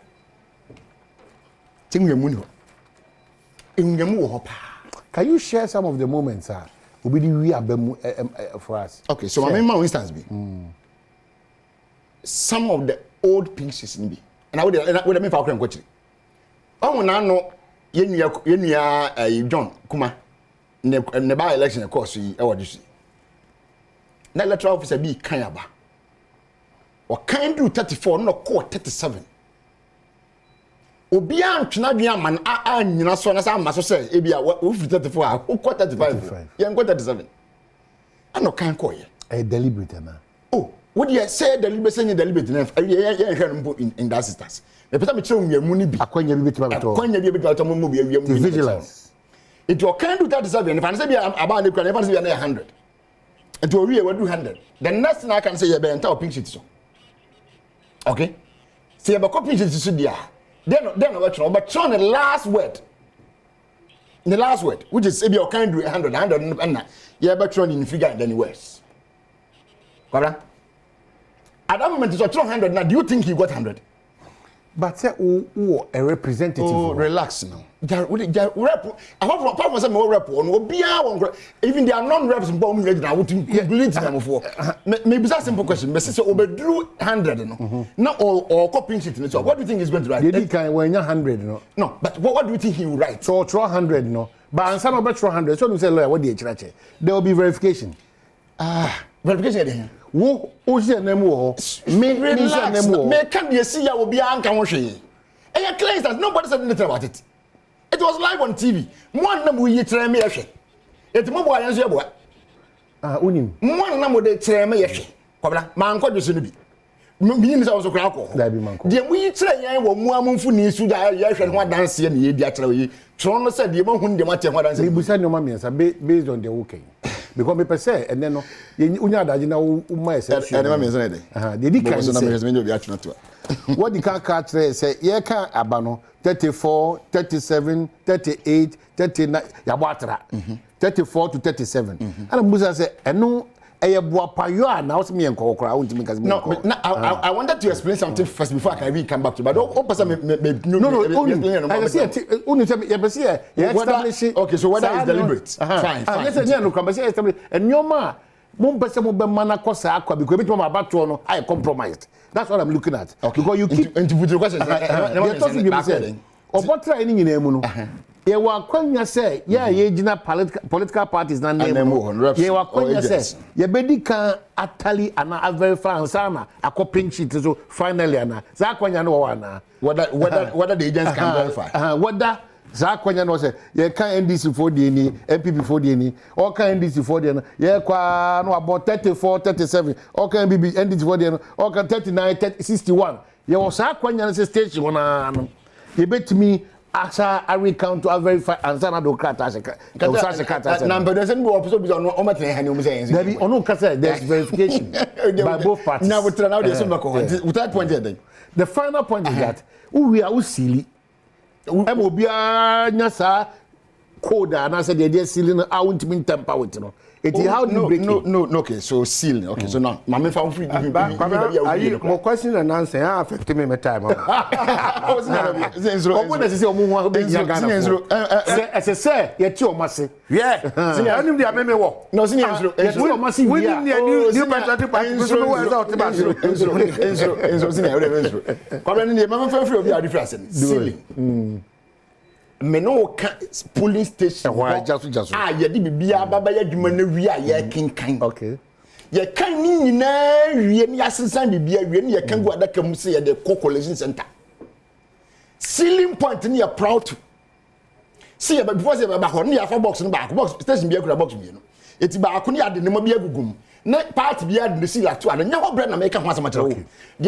Tinwemu ni ho. Enwemu wo ho pa. Can you share some of the moments obi di wi abemu for us? Okay, so my main instance be. Some of the old pieces in be. And I would me for kwem kwachiri. Omo na no yenua John Kuma ne by election course yi e wodi si. Na electoral officer bi kan aba. O kan do 34 no call 37. Obi antwena dwen aman a nyina so na sa amaso say e bia wo 34 a wo 35. Yen 37. Ano kan call ye. A deliberate na. Oh, what do you say deliberate say deliberate na ye hwe in that instance. Me pesa me kire nwemu ni bi. Akwanya bi betima beto. Akwanya bi betima beto mo bi awia mu. Vigilance. It your kind do 37 if I say be about the kura if I say be 100. It will we do 100. The next thing I can say you be enter pink sheet so. Okay? Say about copy sheet so dia. Then what the last word. The last word which is be your kind do 100 and you be trying in figure than worse. Correct? At that moment it's 100 now do you think he got 100? But say a representative. Oh, relax now. Rep. Apart from say more rep on obia won even they are non-reps bomb ready now to complete them for. Maybe that's a simple question. But say obedru 100 no. Now or copying sheet so what do you think is going to write? They can when 100 no. No, but what do you think he will write? So 100 no. But answer about 100 so you say lawyer what dey church. There will be verification. Verification there. Wo oje nemu ho me relax me can be see ya obi anka ho hwe e clear that nobody said anything about it. It was live on TV. One na mo yi kire me hwe it mo bo ayan so eboa unim one na mo de kire me hwe kwabla man ko dwese no bi mi ni sa so kra ko da bi man ko de mo yi kire yan wo mu amfu ni su da ya hwe ho dance ye na ye di akire yi tro no say de mo hu de ma te ho dance we busa no ma miensa based on the okay. Because me per se and then no unya adaji na uma exception and me say dey they di kan say me no be atuna to what the can catch say ye kan aba no 34 37 38 39 ya boatra 34 to 37 and busa say eno eye boapayo a na wo me enko kokora wonti me no I wanted to explain something first before I can even come back to but don't person no I say unu say you say establish okay so whether is deliberate fine yes say no come say establish enyoma mo pese mo be mana kosa akwa because bit mo abato no I compromised that's what I'm looking at because you keep into the questions you talk to me say obotra any nyina mu no ye wa kwanya say ye gina political parties na name ye wa kwanya say ye bedi kan atali ana verify ansana akopin sheet so finally ana za kwanya no wa na whether the agents can verify whether za kwanya no say ye kan NDC for the ni MPP for the ni or kan NDC for the ye kwa no about 34 37 or kan NDC for the or kan 39 61 ye wa za kwanya no say station na ye betimi asa I recount to verify answer na do kata se number doesn't go episode on o matter hani o me say there be onu kasa there's verification by both parties now we try now there's some without point then the final point is that we are silly e mo bia nya sa code and I said the sealing I won't mean temper with you know. How do you break it? No, okay, so sealing. Okay, so now my man found free. Are you more question and answer? How affected me my time? What does it say? As I say, you're too massive. Yeah, I knew the meme war. No, senior, you're massive. We didn't new patriotic party. Sealing. Meno police station ye di bibia baba ya dwuma na wi a ye kenkan okay ye kan ni nyina wi ni asensan bibia wi ni ye kan gu adaka mu se ye de collection center ceiling point ni ya proud to see ye before say baba ho ni ya fa box no back box station bia kura box bi no eti ba ko ni ade ne ma bia gugum na part bia de seal ato ana nya ho bre na make ho asama tero de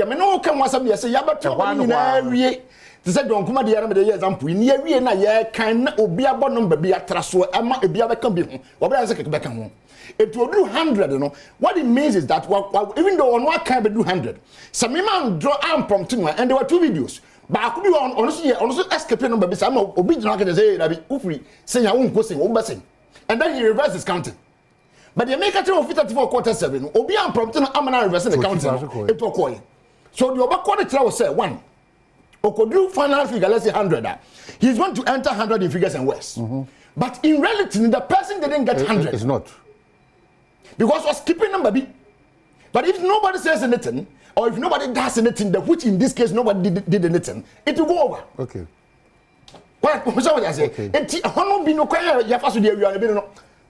me no kan ho asama bia say ya ba to ni na wi they said don't come there na example ni awie na ye kan na obi abo number bi atraso ama obi abeka bi ho obi say keke ho it will do 100 no what it means is that even though on one can be do 100 some man draw am prompt no and there were two videos ba could be on so escape number bi some obi jina can say that be ufri say ya won ko say wo be say and then he reverses counting but the make it of 54 quarter 7 obi am prompt no am na reverse the counting it will call so the oba quarter tell say 1 Okodu final figure, let's say 100. He's going to enter 100 in figures and worse. But in reality, the person didn't get 100. It's not. Because was keeping number B. But if nobody says anything, or if nobody does anything, which in this case nobody did anything, it will go over. Okay. What I say? Okay.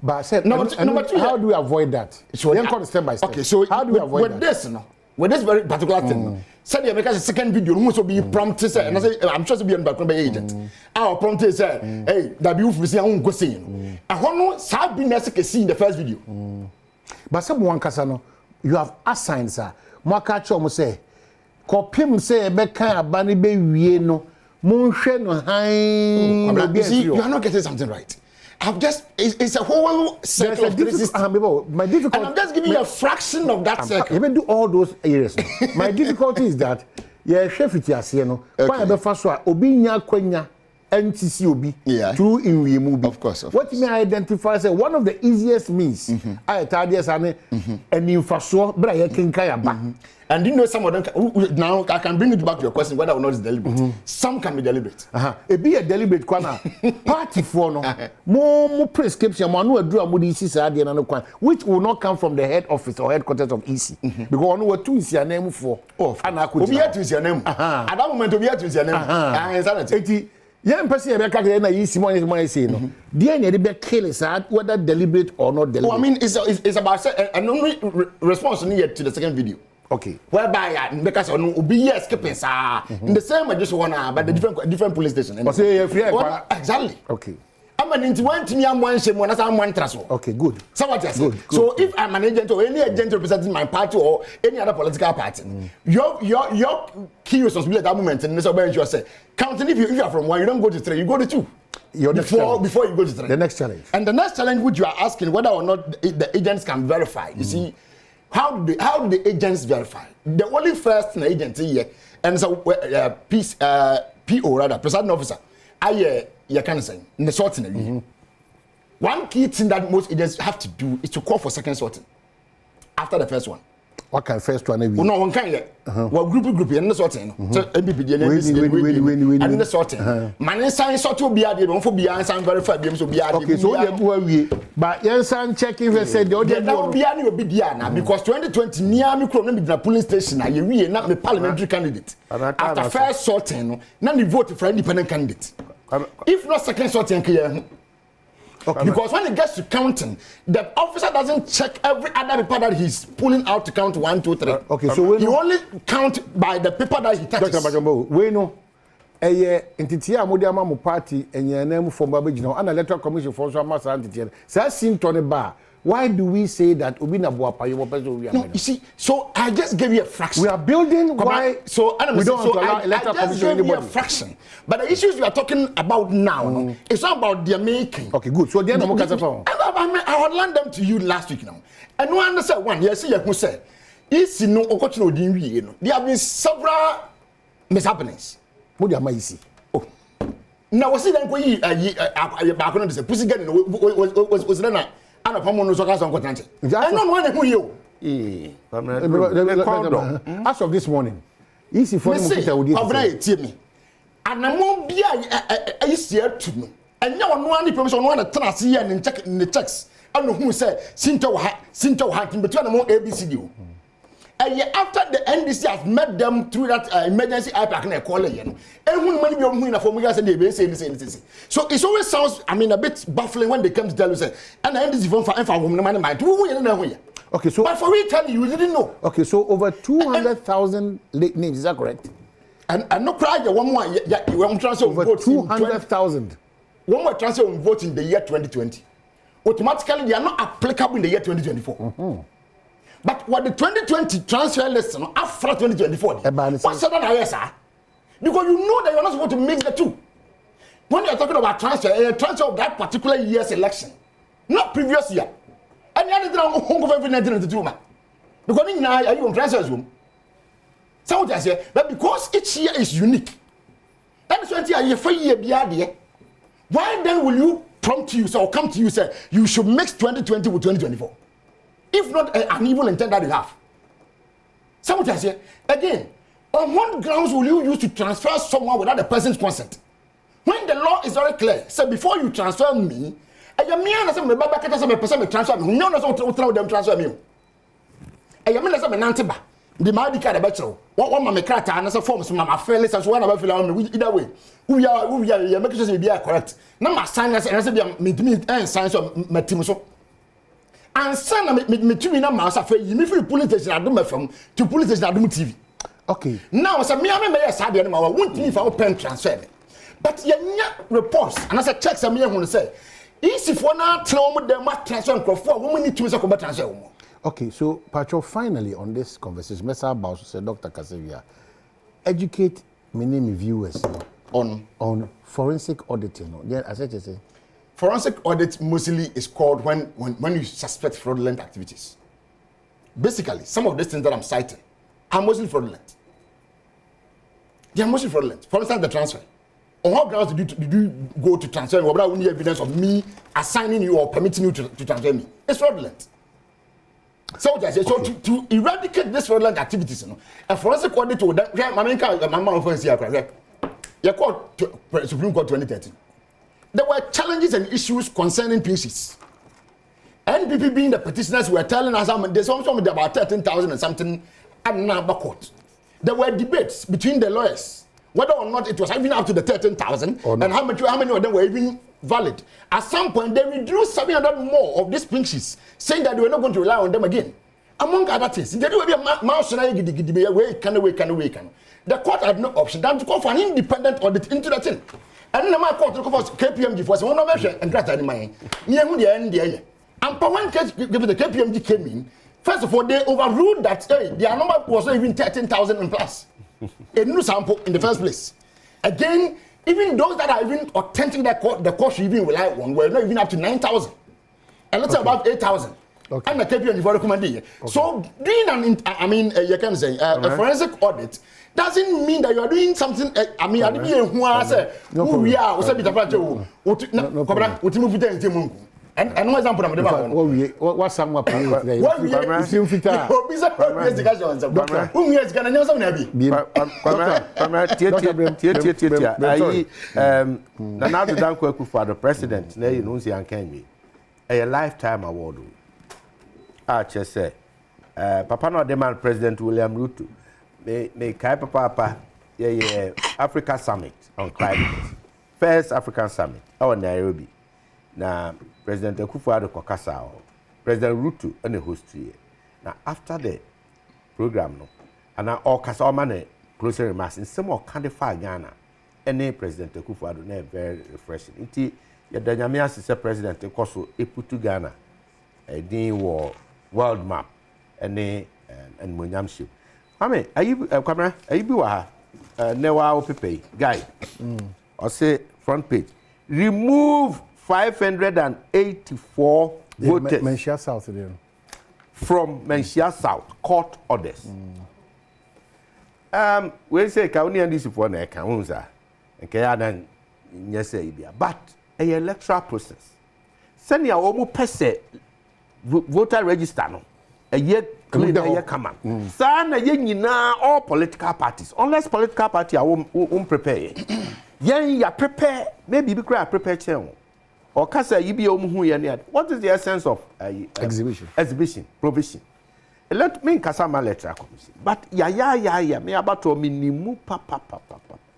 But I said, number two, how do we avoid that? So step by step. Okay, so how do we avoid with this? With this very particular thing, said you make a second video, who will be prompted, and I say, I'm sure to be on back agent. Our prompted said, hey, that you will see, I won't go see. I want to have been as see in the first video. But someone Casano, you have assigned, sir. Mwakacho say, Kopim say, Becca, Bunny Bay, no, Moonshen, High. You are not getting something right. I've just it's a whole circle of resistance. My difficulty, and I'm just giving you a fraction of that circle. Even do all those areas. My difficulty is that chef it yes, you know. Why the first one obinya kwenya NTC obi through in we movie. Of course. What may I identify as one of the easiest means I tardies and infrastructure but I can kaya back. And you know some of them now I can bring it back to your question whether or not it's deliberate. Some can be deliberate. It be a deliberate corner. Party for no more prescription man who draw which will not come from the head office or headquarters of EC. Because one were two is your name for and I could be at your name. At that moment to be at your name. Young person na easy money say no. DNA the be kill is whether deliberate or not deliberate. I mean it's about an only response needed to the second video. Okay. Whereby because on be escaping in the same just one but the different police station. Exactly. Okay. I'm an into one to me I'm one shame when I'm one trasso. Okay, good. So what you good. So if I'm an agent or any agent representing my party or any other political party, your key responsibility at that moment and this you say counting if you are from 1 you don't go to 3 you go to 2. Before you go to 3. The next challenge. And the next challenge which you are asking whether or not the agents can verify. You see how do the agents verify? The only first agent here and so PO rather presiding officer you can say in the sorting. One key thing that most agents have to do is to call for second sorting after the first one. What kind first one? No one can yet. Well, group and the sorting. So MPP and the sorting. Man, sign sort to be added on for beyond and verify them so be added. Okay, so we but yes, I'm checking. They said that will be any Diana because 2020 near me from the police station. I we not the parliamentary candidate. After first sorting, none the vote for independent candidate. If not second sorting, okay. Because when it gets to counting, the officer doesn't check every other paper that he's pulling out to count 1, 2, 3. Okay, so he only count by the paper that he touches. Dr. Bajambo, we know entity amodiama mu party enyanam from babejino and electoral commission for so mass entity. So seem to bar. Why do we say that Obina Boapa you person? No, you see, so I just gave you a fraction. We are building why so we don't want to allow electoral commission anybody. A fraction. But the issues we are talking about now, it's not about their making. Okay, good. So then I would land them to you last week now. And no one said one, yes, you said, it's no there have been several mishappenings. What am I see? Oh. Now was it then go yi back on the pussy getting was then ana pamo no so ka so nkotanche. No one who you. As of this morning, easy for them to me. And bia easier to me. And now one person one trans here and check in the checks. I know who say Sinto hacking between them ABCD. And after the NDC has met them through that emergency IPAC and a call again. And when money be on for me, I said they say this. So it always sounds, I mean, a bit baffling when they come to tell you, say, and the NDC for woman money mind. Okay, so but for me telling you didn't know. Okay, so over 200,000 names, is that correct? And no cry, one more, you want transfer over 200,000. One more transfer on vote in the year 2020. Automatically, they are not applicable in the year 2024. But what the 2020 transfer list after 2024, what's that I sir? Because you know that you're not supposed to mix the two. When you're talking about transfer of that particular year's election, not previous year. And the other thing I'm going to every 1992. Because now you on transfer room. So I say, but because each year is unique, that is 20 year for year. Why then will you prompt you or come to you say you should mix 2020 with 2024? If not an evil intent that you have. Somebody I say, again, on what grounds will you use to transfer someone without the person's consent? When the law is very clear, say before you transfer me, and you mean as a back at some person transfer me, no, what them transfer me. And you mean as a nantiba, the Madi card a bachelor, what my crata and as a form, so my fairness as one of either way. We are making sure we are correct. Now my sign as a me and science of Matimuso. And son me to me na ma safa yi me free police station adom from to police station adom TV. Okay. Now say me am me say na ma won't me for pen transfer. But yenya reports and as a check say me hu say easy for na tell them dem transfer crofo wo need to say ko transfer wo. Okay, so Pacho, finally on this conversation, Mr. About said Dr. Kasevia, educate many viewers on forensic auditing. Yeah, as I say. Forensic audit mostly is called when you suspect fraudulent activities. Basically, some of these things that I'm citing are mostly fraudulent. They are mostly fraudulent. For instance, the transfer. On what grounds did you go to transfer me? What only evidence of me assigning you or permitting you to transfer me? It's fraudulent. So what I say, so to eradicate these fraudulent activities, a forensic audit would you called Supreme Court 2013. There were challenges and issues concerning PCs. NPP being the petitioners were telling us there's also about 13,000 and something at number court. There were debates between the lawyers whether or not it was even up to the 13,000 and how many of them were even valid. At some point, they withdrew 700 more of these pinches, saying that they were not going to rely on them again. Among other things, the court had no option than to call for an independent audit into the thing. And then my court took for KPMG for one measure and grant any money. Near the end, and when the KPMG came in, first of all, they overruled that their number was not even 13,000 and plus. A new sample in the first place. Again, even those that are even authentic that the court should even rely on were not even up to 9,000. And let's say about 8,000. Okay. And the KPMG for recommending. Okay. So doing you can say a forensic audit doesn't mean that you are doing something. I mean, I didn't who I say who we are. What's a bit of and no example I'm the what someone today. What we seem fit. Who is going to know something? Nana Danko for the president. Now you know a lifetime award. Just say, Papa no demand President William Ruto. May kai papa Africa Summit on climate. First African Summit in Nairobi. Now President Akufo-Addo kokasa President Ruto and the host here. Now after the program no, and now all kasa man closer remarks in some more kind of Ghana. Any President Akufo-Addo na very refreshing. Inti ya danyamia se President Ekoso eputu Ghana. Din world map and Munyamship. I mean, are you camera? Are you never pepe guide? Or say front page. Remove 584 voters. Menchia South there. From Menchia South court orders. We say Kauni and this for Neka Unza. And Kayadan yes but a electoral process send your own pese voter register no a year clean a year come on sana nyina all political parties unless political party are prepare yen ya prepare maybe be prepare chair or kasa yibi hu ye what is the essence of exhibition provision let me kasa ma electoral commission but ya me about o minimu papa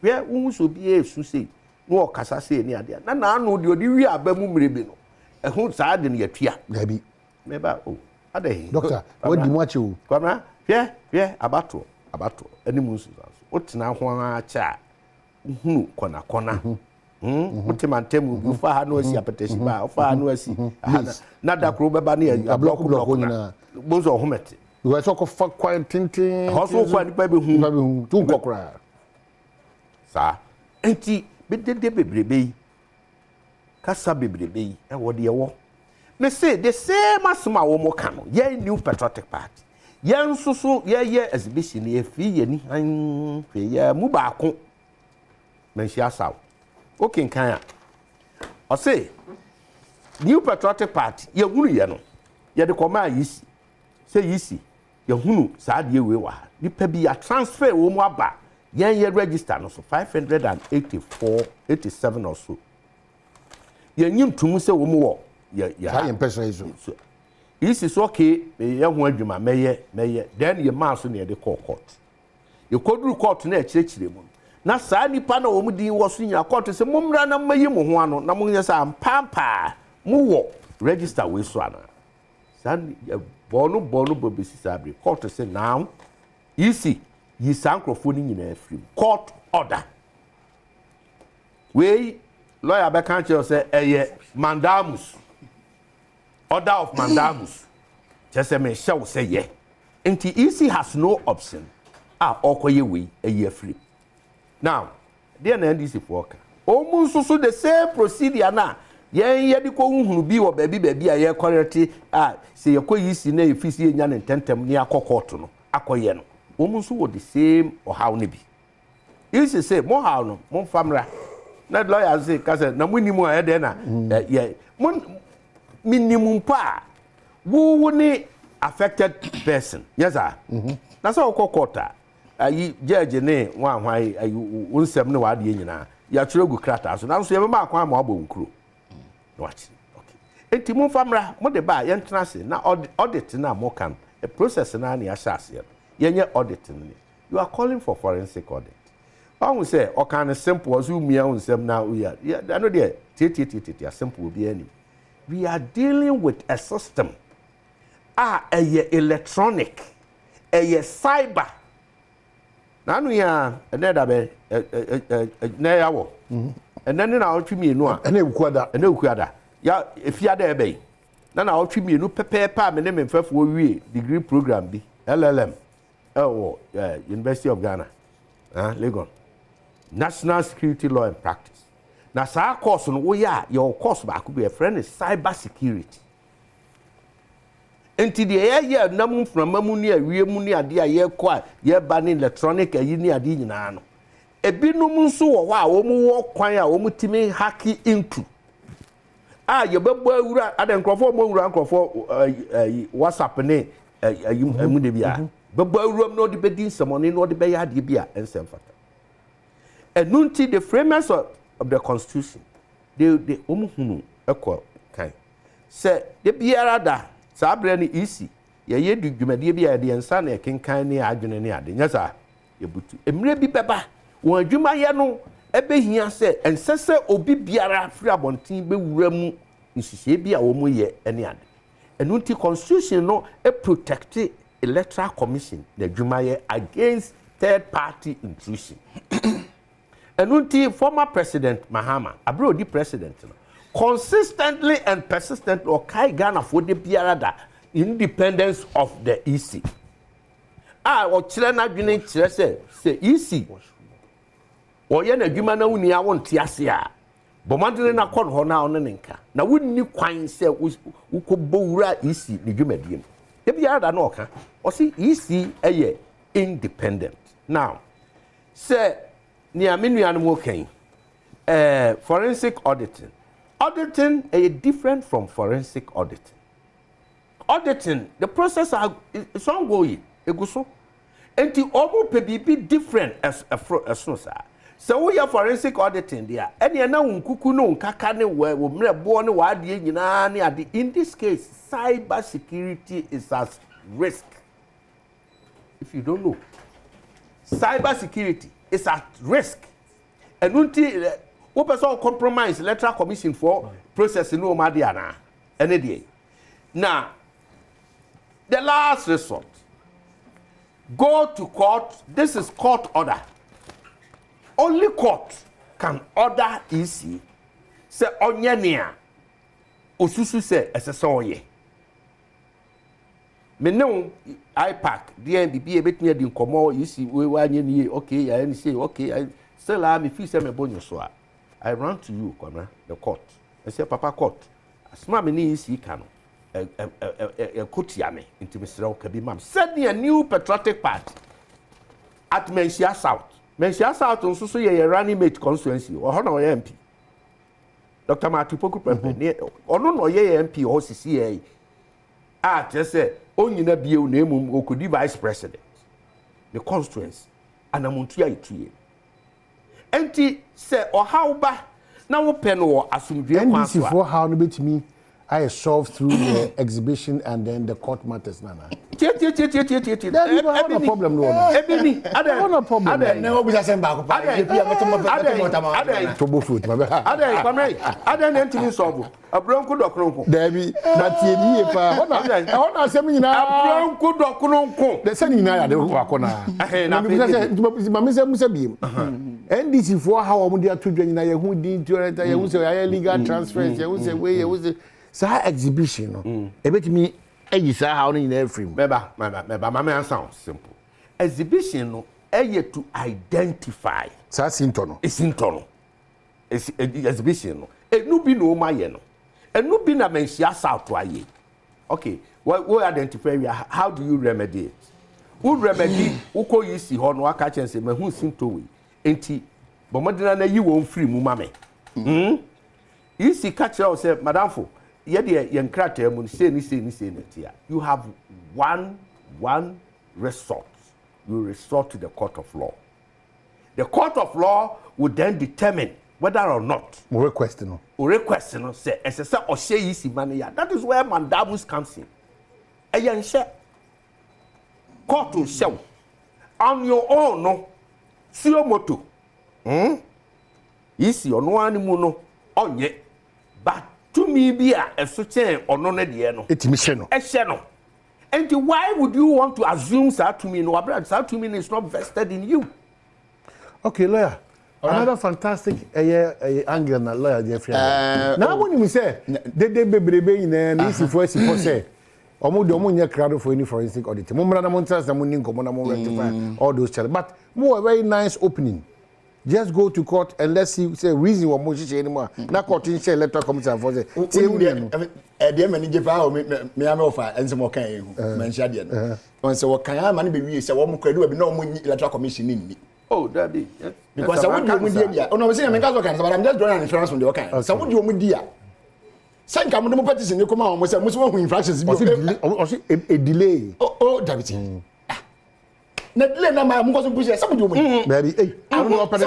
where who so be esu say no kasa say ni ade na anu de odi wi abamu mrebe no ehun saa de ne yatua gabi meba o ade doctor what di mu ache o kwamra abato animu so o tena ho acha hunu kona Mantemu, you fa no si apetition ba, fa no si. Na da kro beba na block nyina. Bozo homete. You were talk of quite tintin. Hoso fa ni ba be hu. Tu kokra. Sa. Enti be de bebrebe. Kasa bebrebe e wo de wo. Me say the same asma wo mo ka no. Ye new patriotic party. Ye nsusu ye exhibition ye fi ye ni han fe ye mu ba ko. Menshi asaw. Okay, can I say new patriotic party ye hunu ye no ye de koma yisi say yisi ye hunu saa de we wa nipa bi ya transfer wo mu aba ye register no so 587 or so ye nyim tumu say wo mu wo ye ha yen person iso yisi so okay ye ho adwuma meye then ye ma so ne ye de court ye koduru court na ekirechire mu na saa nipa na omu din wo so nya court se mumra na mayi mu ho ano na mu nya sa ampampa mu wo register we so ana saa bonu bobesi sabre court se now isi yi sankrofo ni nyina afrim court order we lawyer be kan che say mandamus order of mandamus just me show say ye enti isi has no option okoye we afrim. Now, dear NDC worker, almost so the same procedure na ye di ko hunu bi wo baby a ye correct say ye ko yisi na efisi enya ne tentem ni akokoto no akoye no almost wo the same or how ne bi you say mo how no mo famra na lawyer say kase na munimu a de na ye minimum pa wo ni affected person yes sir na so okokota ayi judge ne wan ayi unsem ne wade nyina ya chiregu krata so na so ye ma akwan ma obonkuro watch okay enti mo famra mo de ba ye ntena se na audit na mo kan a process na na ya shase ye nye audit ne you are calling for forensic audit I say o kan simple as you mia unsem na uya I know there titi simple be any we are dealing with a system a electronic a cyber na anu ya ene da be na ya wo ene ne na otwi mienu a ene ekuada ya efia da ebe na otwi mienu pepepa me ne memfafo wie degree program bi LLM University of Ghana Lagos National Security Law and Practice na sa course no wo ya your course ba ko be a friend is cyber security. Enti de ye nam mframamu ni awiemu ni ade a ye ko a ye ba ni electronic ayi ni ade nyina no ebinum nso wo a wo mu wo kwan a wo mu timi hack into ye bebo awura ade nkrofo mo awura nkrofo WhatsApp ne amu de bia bebo awura no de bedin semone no de be ya de bia ensem fata enunti the framers of the constitution they hunu ekọ kan se de biara da sabre ni isi ye du dwumade bia de ensa na kenkan ne adwene ne ade nya sa ye butu emre bi beba won adwuma ye no ebehia se ensese obi biara firi abonten be wura mu nsise bia wo mu ye ene ade enunti constitution no protect electoral commission the adwuma ye against third party intrusion. Enunti former president Mahama abro di president no consistently and persistently okay Ghana for the biara independence of the EC o kire na dwene kire say EC o ye na dwuma na wuni a wonte ase a bomandene na kɔ ho na ono nenka na wunni kwan say ukobbo wura EC ni dwumadiem e biara na oka o say EC eye independent now say ni aminu anu mo kan forensic auditing. Auditing is different from forensic auditing. Auditing, the process is ongoing. And the omo be different as no sir. So we have forensic auditing there. Any na unkuku no nkaka ne we mre bo ne wa de nyina ne ade. In this case, cyber security is at risk. If you don't know, cyber security is at risk. And until we person compromise electoral commission for processing no ma dia na. Any day. Now, the last resort. Go to court. This is court order. Only court can order EC. Say onyania. Osusu say SSOye. Me no IPAC. DNB be between the nkomo EC we wanye okay. I say okay. I still am me feel say me bonyo so. I run to you, Kona, the court. I say Papa court. Asma me ni EC kano. Kotiame into Mr. Okabi Mam. Send me a new patriotic party at Mensia South. Mensia South on so ye running mate constituency or honor MP. Dr. Matupoku Pempe, or no ye MP or CCA. Just say, only na be your name who could be vice president. The constituency and a Montia tree. Empty say, or how ba now pen or assume the NDC for how to beat me. I solved through the exhibition and then the court matters. Nana. No problem. No problem. Never be the back. I don't to solve a bronco docronco. Debbie, but I want to say, a bronco docronco. The sending I don't work on. NDC for how would you to join who did to illegal transfers? You say, way, you was so exhibition. A bit me. Eyi say how in every. Meba, my man sounds simple. Exhibition no to identify. It's internal. It's internal. It's exhibition no. No be no ma ye no. No be na mensia south to aye. Okay, we identify how do you remedy it? Who remedy uko yi si ho no aka chen say mahu sintowe. Enti bomodina na yi won free mu ma me. You see catch out say madam fo you have one resort. You resort to the court of law. The court of law would then determine whether or not request say SSR or say easy money. That is where mandamus comes in. And share court will show on your own no sio moto. Easy or no animal on ye but to me be a certain or no no. It's mission. And why would you want to assume that to me no abroad that to me is not vested in you? Okay, lawyer. Another fantastic angle na lawyer Jeffrey. Now when you say they be in easy for say omo nya crowd for any forensic audit. Mo mra na mo ntasa mo ni nkomo na mo rectify all those challenges. But more a very nice opening. Just go to court and let's see say reason what motion anymore. Na court in share electoral commission for say. The manager for me am offer and some kan hu. Mention there. On say what kan man be we say what mo kwadu be no mo electoral commission ni. Oh, that be. Because I want you dia. Oh no, we say me can but I'm just drawing an inference from the kan. So what you mo dia. Say kan mo petition you come on mo say mo hu infractions be. Or a delay. Oh, David. Na delay na ma mo ko so push say mo baby eh I don't know open the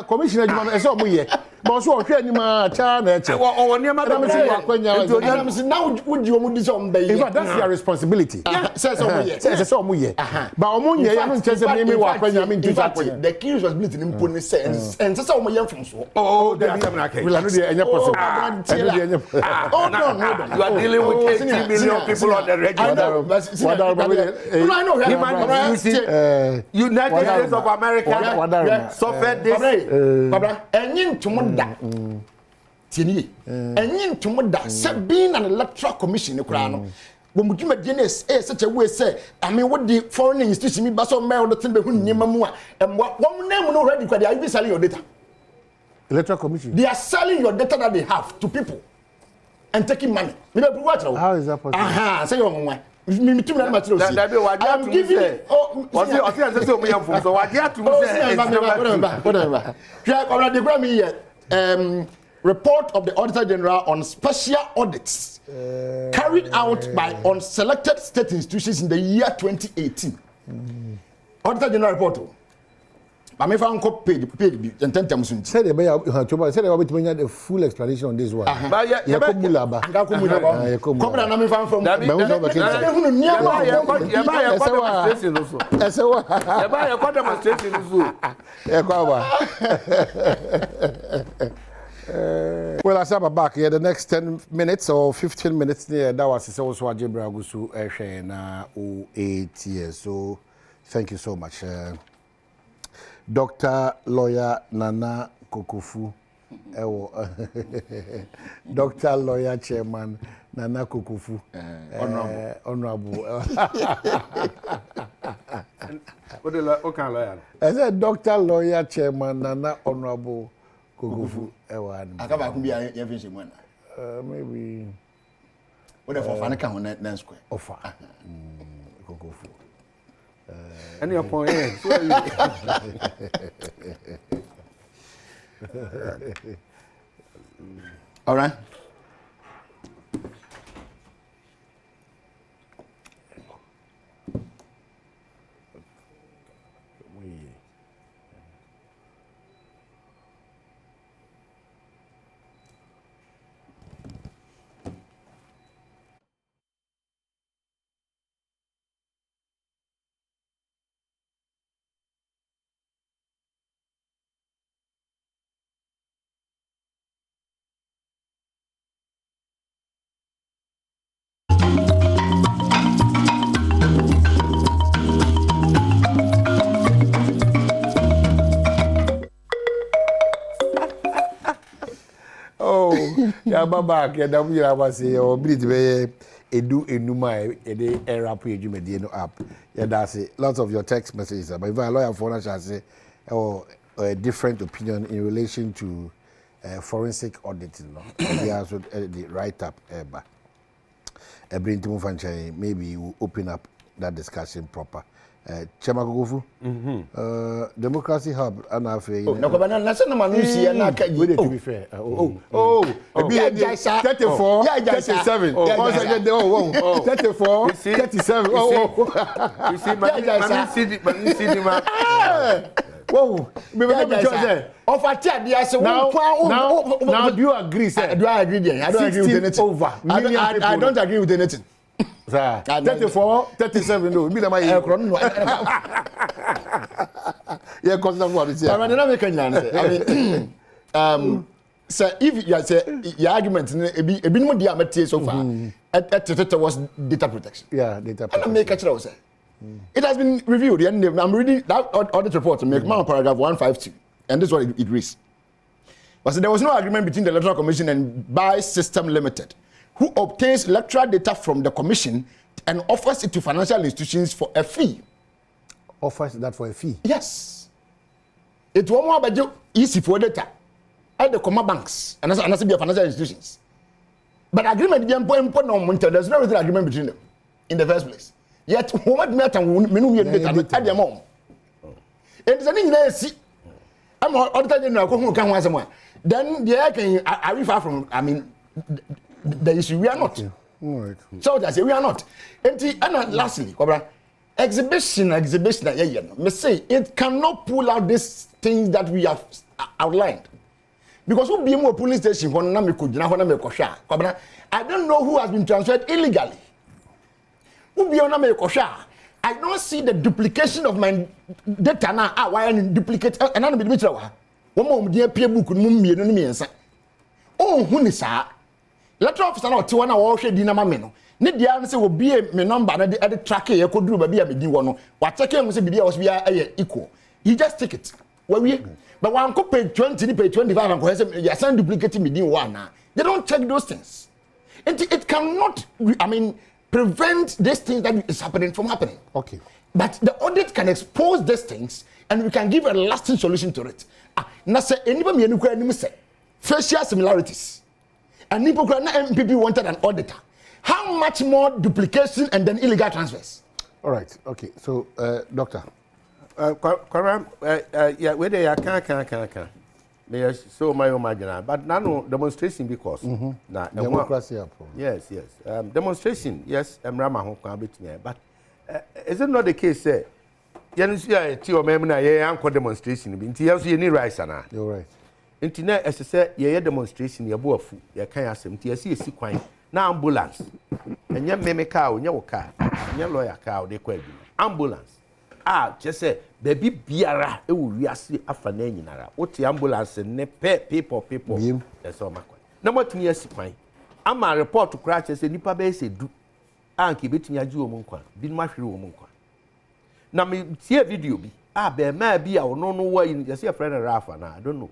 commissioner Juma e so mo ye but so hwe ani ma cha na eche o woni ma da say akwanya now would you mo di so mbaye in fact that's their responsibility say so mo ye but o mo ye ya no nche say me wa akwanya me ntu akwanya the key responsibility ni mpo ni say and say o mo ye mfom so oh they am na kai we no dey enya possible oh no you are dealing with 80 million people on the register I know United States of America suffered this Baba enyin ntomo da tieni enyin ntomo da se being an electoral commission ne kura no bo muduma DNS such a way say I mean what the foreign institution me ba so mail the thing be hu nyema mu a won name no already they are even selling your data. Electoral commission they are selling your data that they have to people and taking money. How is that possible? Say your nwa me too much to see. I'm giving report of the Auditor General on special audits carried out by unselected state institutions in the year 2018. Auditor General report. I may find page and 10 times. Said the full explanation on this one. Well, as I'm back here, the next 10 minutes or 15 minutes there, that was also a Jibragusu na 08 years. So, thank you so much. Dr. Lawyer Nana Kokofu, Dr. Lawyer Chairman Nana Kokofu, Honorable. What kind of lawyer? I said Dr. Lawyer Chairman Nana Honorable Kokofu. Maybe. What if I can't on that square? Offer. Kokofu. Any point? All right. Yeah, back. Yeah, I was say, or bleed be edu enuma e era page you no app. Yeah, that's it. Lots of your text messages. But if a lawyer for us, I say, a different opinion in relation to forensic auditing. No, yeah, also the write up. Maybe we'll open up that discussion proper. Chema Kokofu, Democracy Hub, and I feel. No, but I'm saying, man, you see, and I can't to be fair. 34, 37. 34, 37. You see, man. Whoa, now, do you agree, sir? Do I agree there? I don't agree with anything. Over. I don't agree with anything. 34, 37, no. Yeah, consider what it's here. I mean, so if you say your argument, a bit more diameter so far, was data protection. Yeah, data protection. Make a choice. It has been reviewed. I'm reading that audit report to make my paragraph 152, and this is what it reads. But so there was no agreement between the Electoral Commission and Buy System Limited, who obtains electoral data from the Commission and offers it to financial institutions for a fee. Offers that for a fee? Yes. It won't more about easy for data at the commercial banks and as be financial institutions. But agreement there's no written agreement between them in the first place. Yet, what matter when we data at their mom? It's an English. I'm auditor general who can once more. Then the air can are we far from, I mean, the issue we are not. Right. So that's it, we are not. And lastly, Cobra, exhibition, me say it cannot pull out these things that we have outlined. Because we be more police station when I don't know who has been transferred illegally. I don't see the duplication of my data now. Why I duplicate and I'm be one more dear peer book oh, who is that? Letter officer not 2 hours dinner meno. Need the answer will be a number at the track here could do baby a one. What checking was be equal. You just take it. Well, but one could pay 20, pay 25 and you're saying duplicating me one now. They don't check those things. It cannot, I mean, prevent these things that is happening from happening. Okay. But the audit can expose these things and we can give a lasting solution to it. Now say anybody say facial similarities. And MPP wanted an auditor. How much more duplication and then illegal transfers? All right. Okay. So, doctor. Yeah, whether you can. So my own but now demonstration because now democracy. Yes. Demonstration, yes, Rama home can beat me, but is it not the case? Say, Yanusia, Tio Memna, ye uncle demonstration, binti else you need rice ana. You're right. Internet, as I said, ye demonstration, your boy, ye can't ask him, TSC sequine, now ambulance, and your meme cow, your car, your lawyer cow, they quite ambulance. Just say, baby biara, it will be a see after name. What the ambulance and ne pay people. That's all my question. No more to me, yes, fine. I'm a report to crash as a nipa base do. And keep it in your Jew monk, been my free woman. Now, me see a video be. There may be our no way in just a friend of Rafa, I don't know.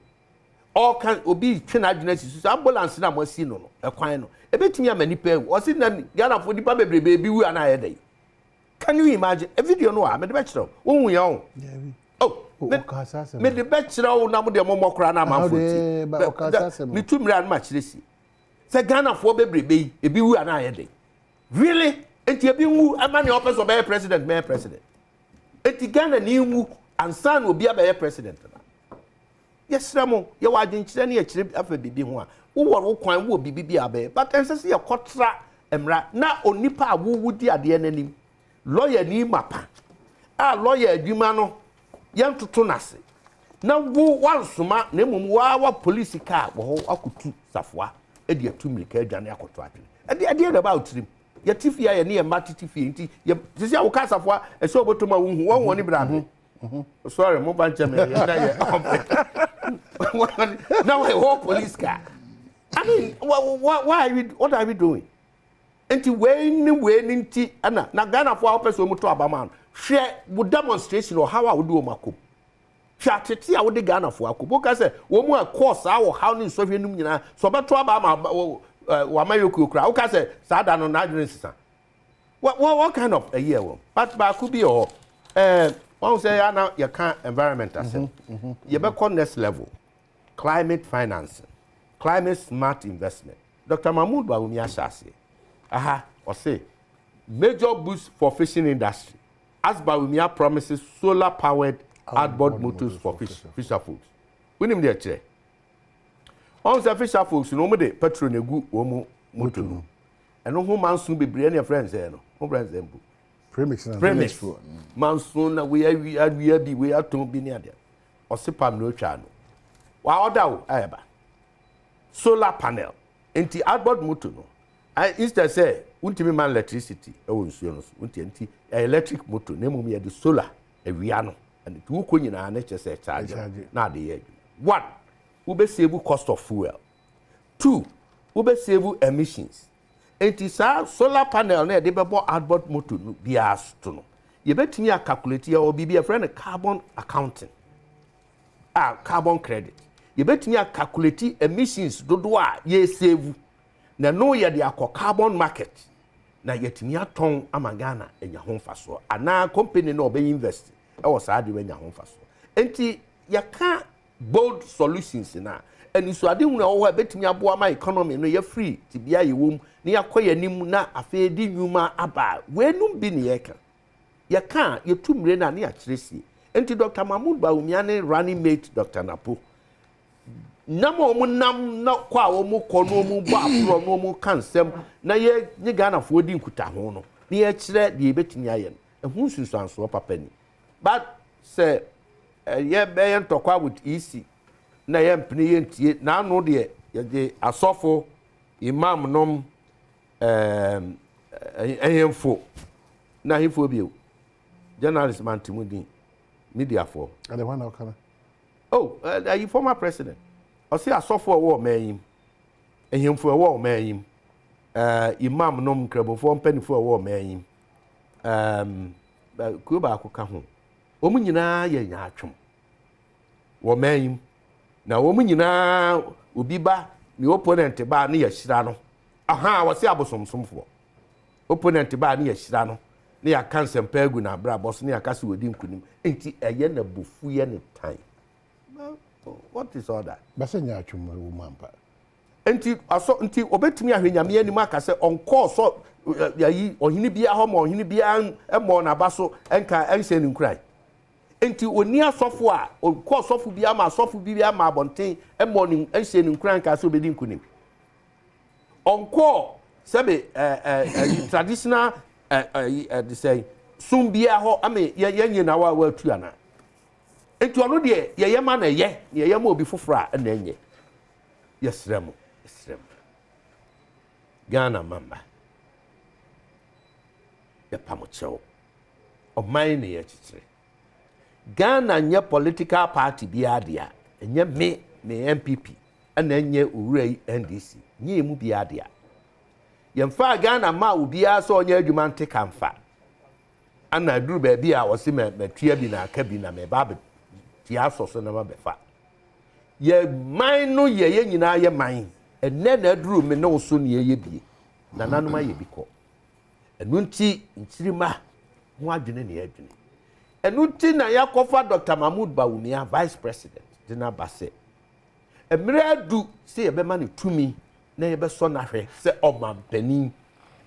All can be Chinese ambulance in a mosino, a quino. A bit me a many pay was in the Ghana for the baby we are a day. Can you imagine a video? No, I'm a bachelor. Oh, we own. Oh, made the bachelor number the Momo Crana. Me too much this. Say Ghana for baby, a be and I a day. Really? And you be who a man offers of a president, mayor president. And Ghana new and son will be a better president. Yes, Ramo, you are doing any trip after BB one. Who are quite will be BB, but as I see a contra emra, not only pa who would the enemy. Lawyer ni mapa lawyer adwuma no yam toto nase na wo wansoma na mum wa police car wo akutu safwa e de atumilika adwane akoto atwe e de about trim ya tifia ya ne ya matitifi nti ya sisi a wo ka safwa e so obotoma wo hu wo ni brabe sorry mo ban chame na ya now a whole police car. I mean what are we doing? Enti we nti ana na Ghana for person mu to abaman hwe wo demonstration or how I would do o makom hwe atete a wo de Ghana for akobo ka say wo mu a course a wo how ni so hwe num nyina so beto abama wa mayoku kra wo ka say sa da no na adwene sisa what kind of a year wo but ba ku bi o one say ana you can environment asem you be call next level climate financing climate smart investment Dr. Mahmoud Bawumia Shase or say major boost for fishing industry as Bawumia promises solar powered outboard motors for fisher folks. We name the chair. On the fisher folks, no more petrol negu omo motor no. And no man soon be brilliant friends there no. Friends them. Premise. Mansoon we are to be near there. Or sipam no channel. Wa order eba. Solar panel. Enti outboard motor no. I instead say, "Untimi man electricity." Oh, unti electric motor. Name me the solar. A viano and the two coin na say charge. Now the edge. 1. Ube save cost of fuel. 2. Ube save emissions. It is a solar panel na de bebo outboard motor no bias to no. You bet me a calculate or be a friend of carbon accounting. Carbon credit. You bet me a calculate emissions do ye save. Na no ye de akọ carbon market na yetimi aton amagana enya ho mfaso ana company no be invest e wo saa de enya ho mfaso enti ye ka bold solutions na eni so ade hu na wo betimi aboa ma economy no ye free ti bia ye wom na yakoye nim na afa di nwuma aba wenum bi ne ye ka ye tumre na ne akiresi enti Dr. Mahmoud Bawumia ne running mate Dr. Napo Namo nam na kwa omu kono mu ba afro no mu kansem na ye nye Ghana fo di nkuta ho no na ye kire de betimi aye no ehun susuanso papa ni but say ye be ye ntokwa with EC na ye mpene ye ntie na anu de ye de asofo imam nom ehemfo na hifo bio journalist man timudin media for and the one now kana you former president I see a software war man, and him for a war man, Imam nom crable for penny for a war man, Cuba could home. Woman, you know, ye yachum. War man, now woman, you know, will be back the opponent to bar near Shirano. Aha, was the abosom some for opponent to bar near Shirano, near cancer and perguna, brabos near castle with him, couldn't ain't a yen a buffy any time. What is all that? Basenya chuma woman pa. enti aso enti obetumi ahwenyame anim aka se onko so yayi ohini bia ho ma ohini bia emo na baso enka ense ni nkran enti oni asofo a onko asofo bia ma asofo bia ma abonten emo ni ense ni nkran ka so obedi nkunim onko sebe traditional they say sum bia ho ame ye na wa tu ana enti ono de ye ma na ye ma obi foforo a na enye yesremo Ghana mamba ya pamocheo o mine ye chichire Ghana nye political party bia dia enye me MPP ana enye owura NDC nye emu bia dia yemfa Ghana ma obia so onye adwuma nte kamfa ana duru ba bia wo se matua bi na aka bi na me ba ti asoso na ma befa ye man no ye nyina ye man enne na duru me no so ne ye bie na nanoma ye biko enu nti nchirima ho adwene ne adwene enu nti na yakofa Dr. Mahmoud Bawumia vice president dina base emre adu se ye be ma ne tumi na ye be so na hwe se omampani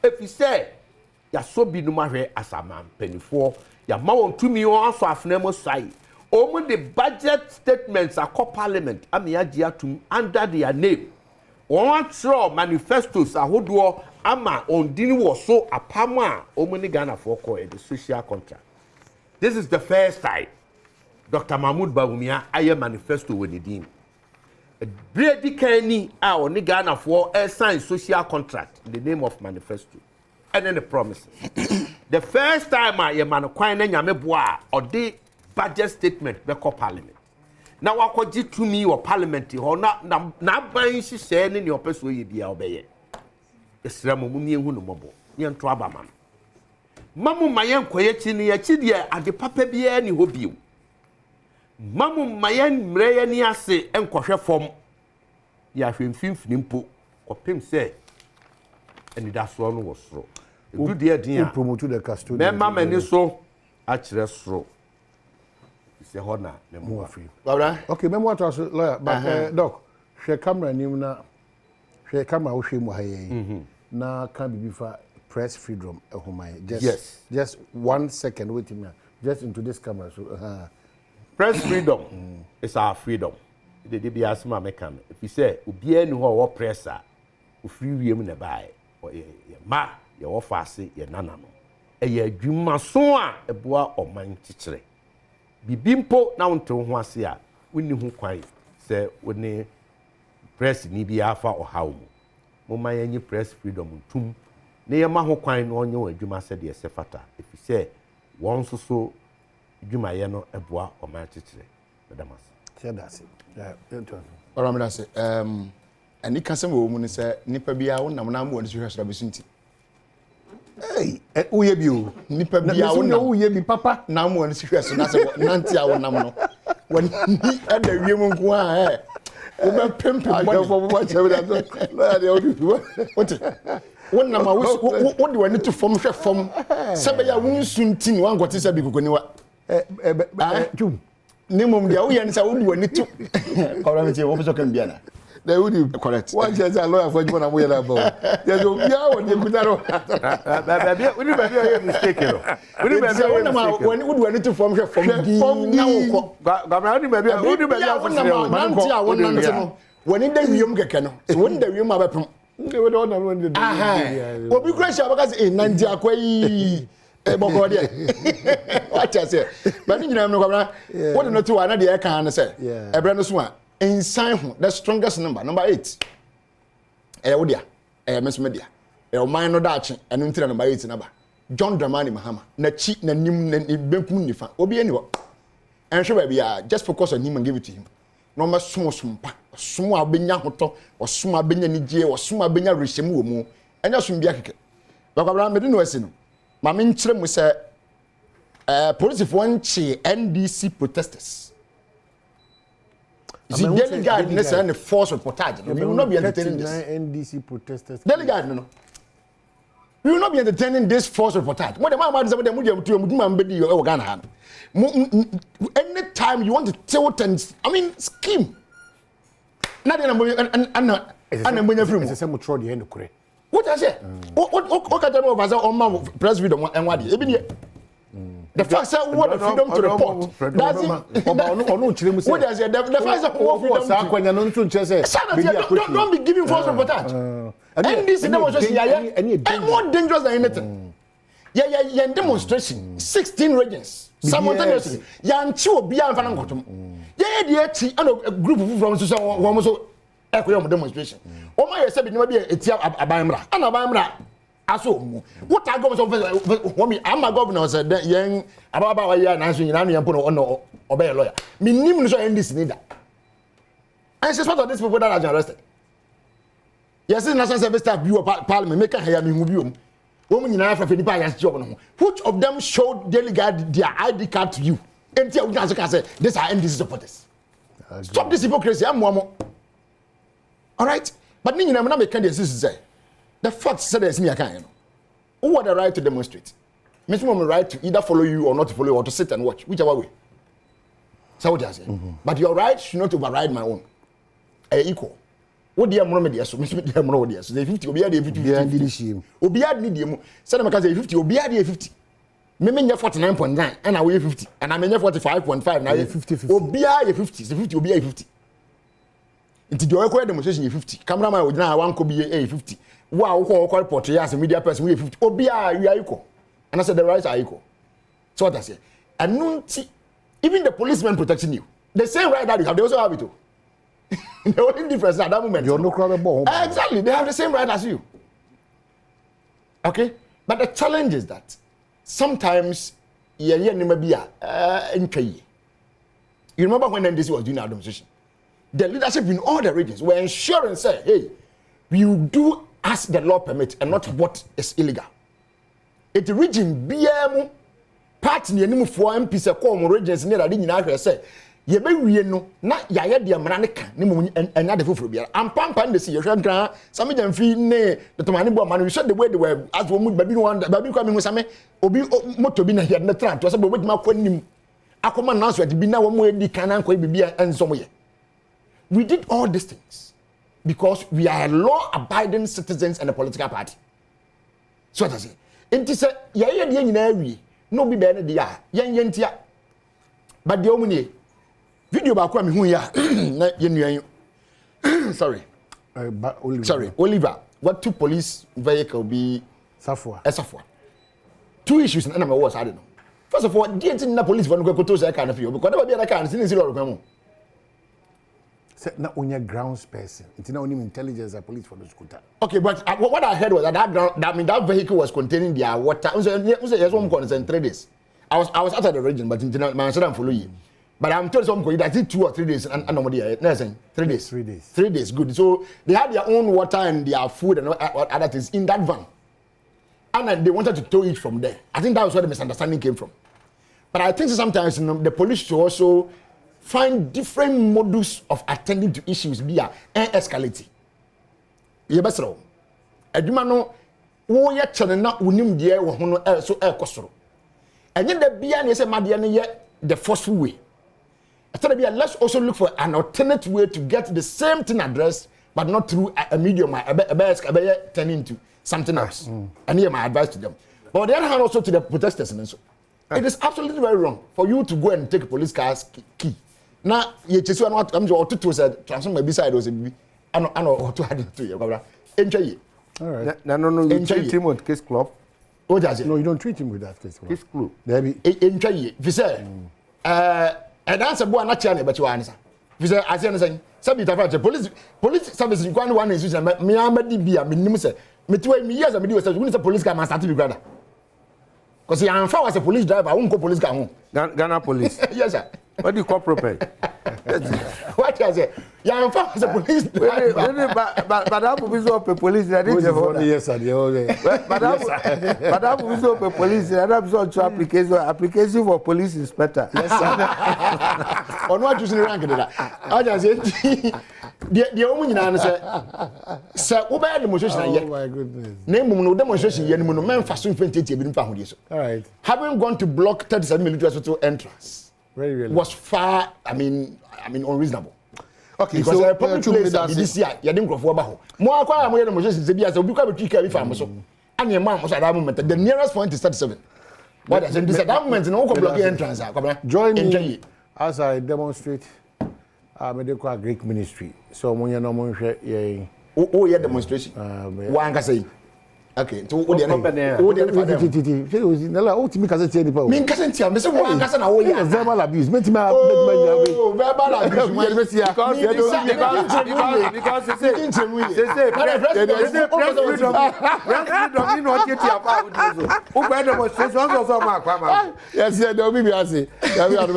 efi se ya so bi no ma hwe asamampanifo ya ma won tumi won aso afena mo sai omu the budget statements are parliament amiaji atum under their name won throw manifestos ahodo ama ondini wo so apama omu ni Ghana for call the social contract. This is the first time Dr. Mahmoud Bawumia aye manifesto we din bredi kani a oni Ghana for sign social contract in the name of manifesto and then the promises. The first time aye man kwan na nyame boa or the budget statement be call parliament. Now wakoji to me or parliament ho na ban hihye ne ne opeso ye bia obeye. Esra mo mu hu no mobo. Ye nto aba man. Mamu mayen koye chi ne ye chi de ade papa bia ni ho bio. Mamu mayen mreye ni ase enkohwe fom. Ya hwemfimfini mpo kopem se eni da so no wo soro. Edu de din a promote the custodian. Me mama ni so a kire soro. Se hona me mo free. Babra. Okay, me mo to lawyer, but doc, share camera nim na share camera wo hwe mu haye. Na can be for press freedom ehumai. Just 1 second wait me. Just into this camera so press freedom is our freedom. They be asma me come. If you say obi anu ho wo presser, o free wiem na bai. O ye ma ye wo faase ye nana no. Eye adwuma so a eboa oman kikire. Bibimpo na wonto ho ase a wonni ho kwan se woni press ni bi afa ohaw mu. Mo man yanyi press freedom tum. Ne ye ma ho kwan no onye adwuma se de se fata. If you say won so adwuma ye no eboa oman kikire. Medamas. That's it. Yeah, Oramda say ani kasem wo mu ne se nipa bia wo nam na mo woni hwe hwe besunti. Hey, uye bi o. Nipa bia wo na uye bi papa na mo woni hwe so na se nanti a wo nam no. Woni ada wiem nko a wo be pempe mo for mo chewe that. Lawyer dey odu. What? Wo nam a wo de wani to fom hwe fom. Sebe ya wo nsunti ni wan gote se bi kokoniwa. Jum. Nimum dia wo ye nsa wo de wani to. Oramete wo so kan bia na. They would correct. One chance a lawyer for you and we are about. There's no yeah when you could Baby, we be mistake no. We be when would we need to form now. Gamra ni baby, we be when in the room keke no. So when the room abepom. they would not know the Obi crash because in Nigeria kwai boko there. What I say. But you know gamra what not to another can say. E bra no so a inside the strongest number 8 wodia media man no dachi enu ntira number 8 number John Dramani Mahama na chi na nim na benkum nifa obi ani ho enhwe ba bia just focus on him and give it to him no ma sumpa sumu abenya hoto osumu abenya nigye osumu abenya reshemu wo mu enya sum bia keke bakabra me no asi no ma me nkyere mu se police for nchi NDC protesters. The delegate necessarily force reportage. We will not be entertaining this. NDC protesters. Delegate, no. We will not be entertaining this force reportage. What the man said, anytime you want to tilt and scheme. Not ana mbenya free mu ese mo tro de end kure what I say o ka tell me over say on ma press freedom and what e bi ne the fact say what the freedom to report that's ono chire mu say what I say the fact say what freedom sa kwanya no ntu nche say don't be giving false reportage and this demonstration more dangerous than anything yeah demonstration 16 regions simultaneously yanchi obi an fa na ngotom yeah the a group from so one so ekoyom demonstration o ma yese bi ne bi etia abanmra ana abanmra aso mu what I go so for me am my governor said yen ababa wa ya na so nyina no yempo no obey lawyer me nim no so end this neither and it's part of these people that are arrested yes national service staff view parliament make her me hu biom wo nyina afa fe nipa ya job no which of them showed delegate their ID card to you enti we can say this are NDC supporters stop this hypocrisy am mo all right but ni nyina na make can say the fact said there's me can who had the right to demonstrate me say my right to either follow you or not to follow you or to sit and watch whichever way so what I say but your right should not override my own equal what the amount media so me the amount media so 50 obi ade 50 obi ade need mu say na make say 50 obi ade 50 me nya 49.9 and I 50 and I nya 45.5 na 50 obi ade 50 so 50 obi ade 50 nti the oil demonstration 50 cameraman we na wan ko bi 50 wow who call report as a media person we 50 obi we are equal and I said the rights are equal so what I say and even the policemen protecting you the same right that you have they also have it too. The only difference at that moment you're no crowd bomb exactly they have the same right as you okay but the challenge is that sometimes you remember when NDC was doing our demonstration the leadership in all the regions were ensuring say hey we will do as the law permits and not what is illegal it region BM party ni enimu for MP se come regions near that nyina hwe say ye be wie no na ya ye de mra ne ka ne mum enya de foforo bia ampampa ne se ye hwe nkran same jamfi ne de tomane bo man we said the way they were as wo mu babi no wanda babi kwa me same obi moto bi na here na trant to say bo ma kwanim akoma na so bi na wo mu edi kan anko bibia ensom ye we did all these things because we are law abiding citizens and a political party so that say enti say ye de nyina awie no bi be ne de ya yen ntia but de omuni video ba kwa me hu ya na yenuan sorry Oliver what two police vehicle be Safwa 2 issues na me was I don't know first of all the na police van go to say can na because never be na can sin si lord kwamu na onya grounds person it's na only intelligence police for the scooter okay but what I heard was that vehicle was containing their water yes one concern 3 days I was out of the region but my son follow you but I'm told some that it 2 or 3 days and nobody no saying 3 days 3 days good so they had their own water and their food and other things in that van and they wanted to tow it from there. I think that was where the misunderstanding came from. But I think sometimes the police should also find different modus of attending to issues via escalating. Yebesro. Aduma no wo ye chene na unim de wo ho no so ekosoro. Enye da bia na say made no ye the forceful way. Let's also look for an alternate way to get the same thing addressed but not through a medium turn into something else. And here my advice to them. But on the other hand also to the protesters and so. It is absolutely very wrong for you to go and take a police car's key. Now, you just want to said transform my beside was a be and to add to you. Enjoy it. All right. No, you treat him with case club. What does it? No, you don't treat him with that case club. Case club. Maybe enjoy it. If you say, and answer boy not channel, but you answer. If you say, I say anything, submit police service in one is me amadi be minimum say, me 2 years and me was a police car must be brother. Because he was a police driver, I won't call police car home. Ghana police. Yes, sir. What do you call propel? What I say? Yeah, was a police driver. But I will up a police. Yes, sir. But I will up a police. I have application for police inspector. Yes, sir. On what you see rank that? I just said the woman answer. Sir, obey demonstration. Oh my goodness. Name no demonstration. You know, man, fast and 20 been found. All right. Having gone to block 37 military hospital entrance. Very was far, I mean, unreasonable. Okay, because so public place this year you didn't go for about more acquire more demonstrations to be as a big tree farm so and your mom was at that moment the nearest point is 37 what does it say that moment no block entrance join me as I demonstrate medical Greek ministry so mo no mo hwe ye yeah demonstration one can say okay to wo dey nala o timi kase tie nipa o me kase tie me say one kase na wo ya verbal abuse me timi verbal abuse because say freedom no get ya pa o go demonstration so ma kwa ma yes there will be ase ya we are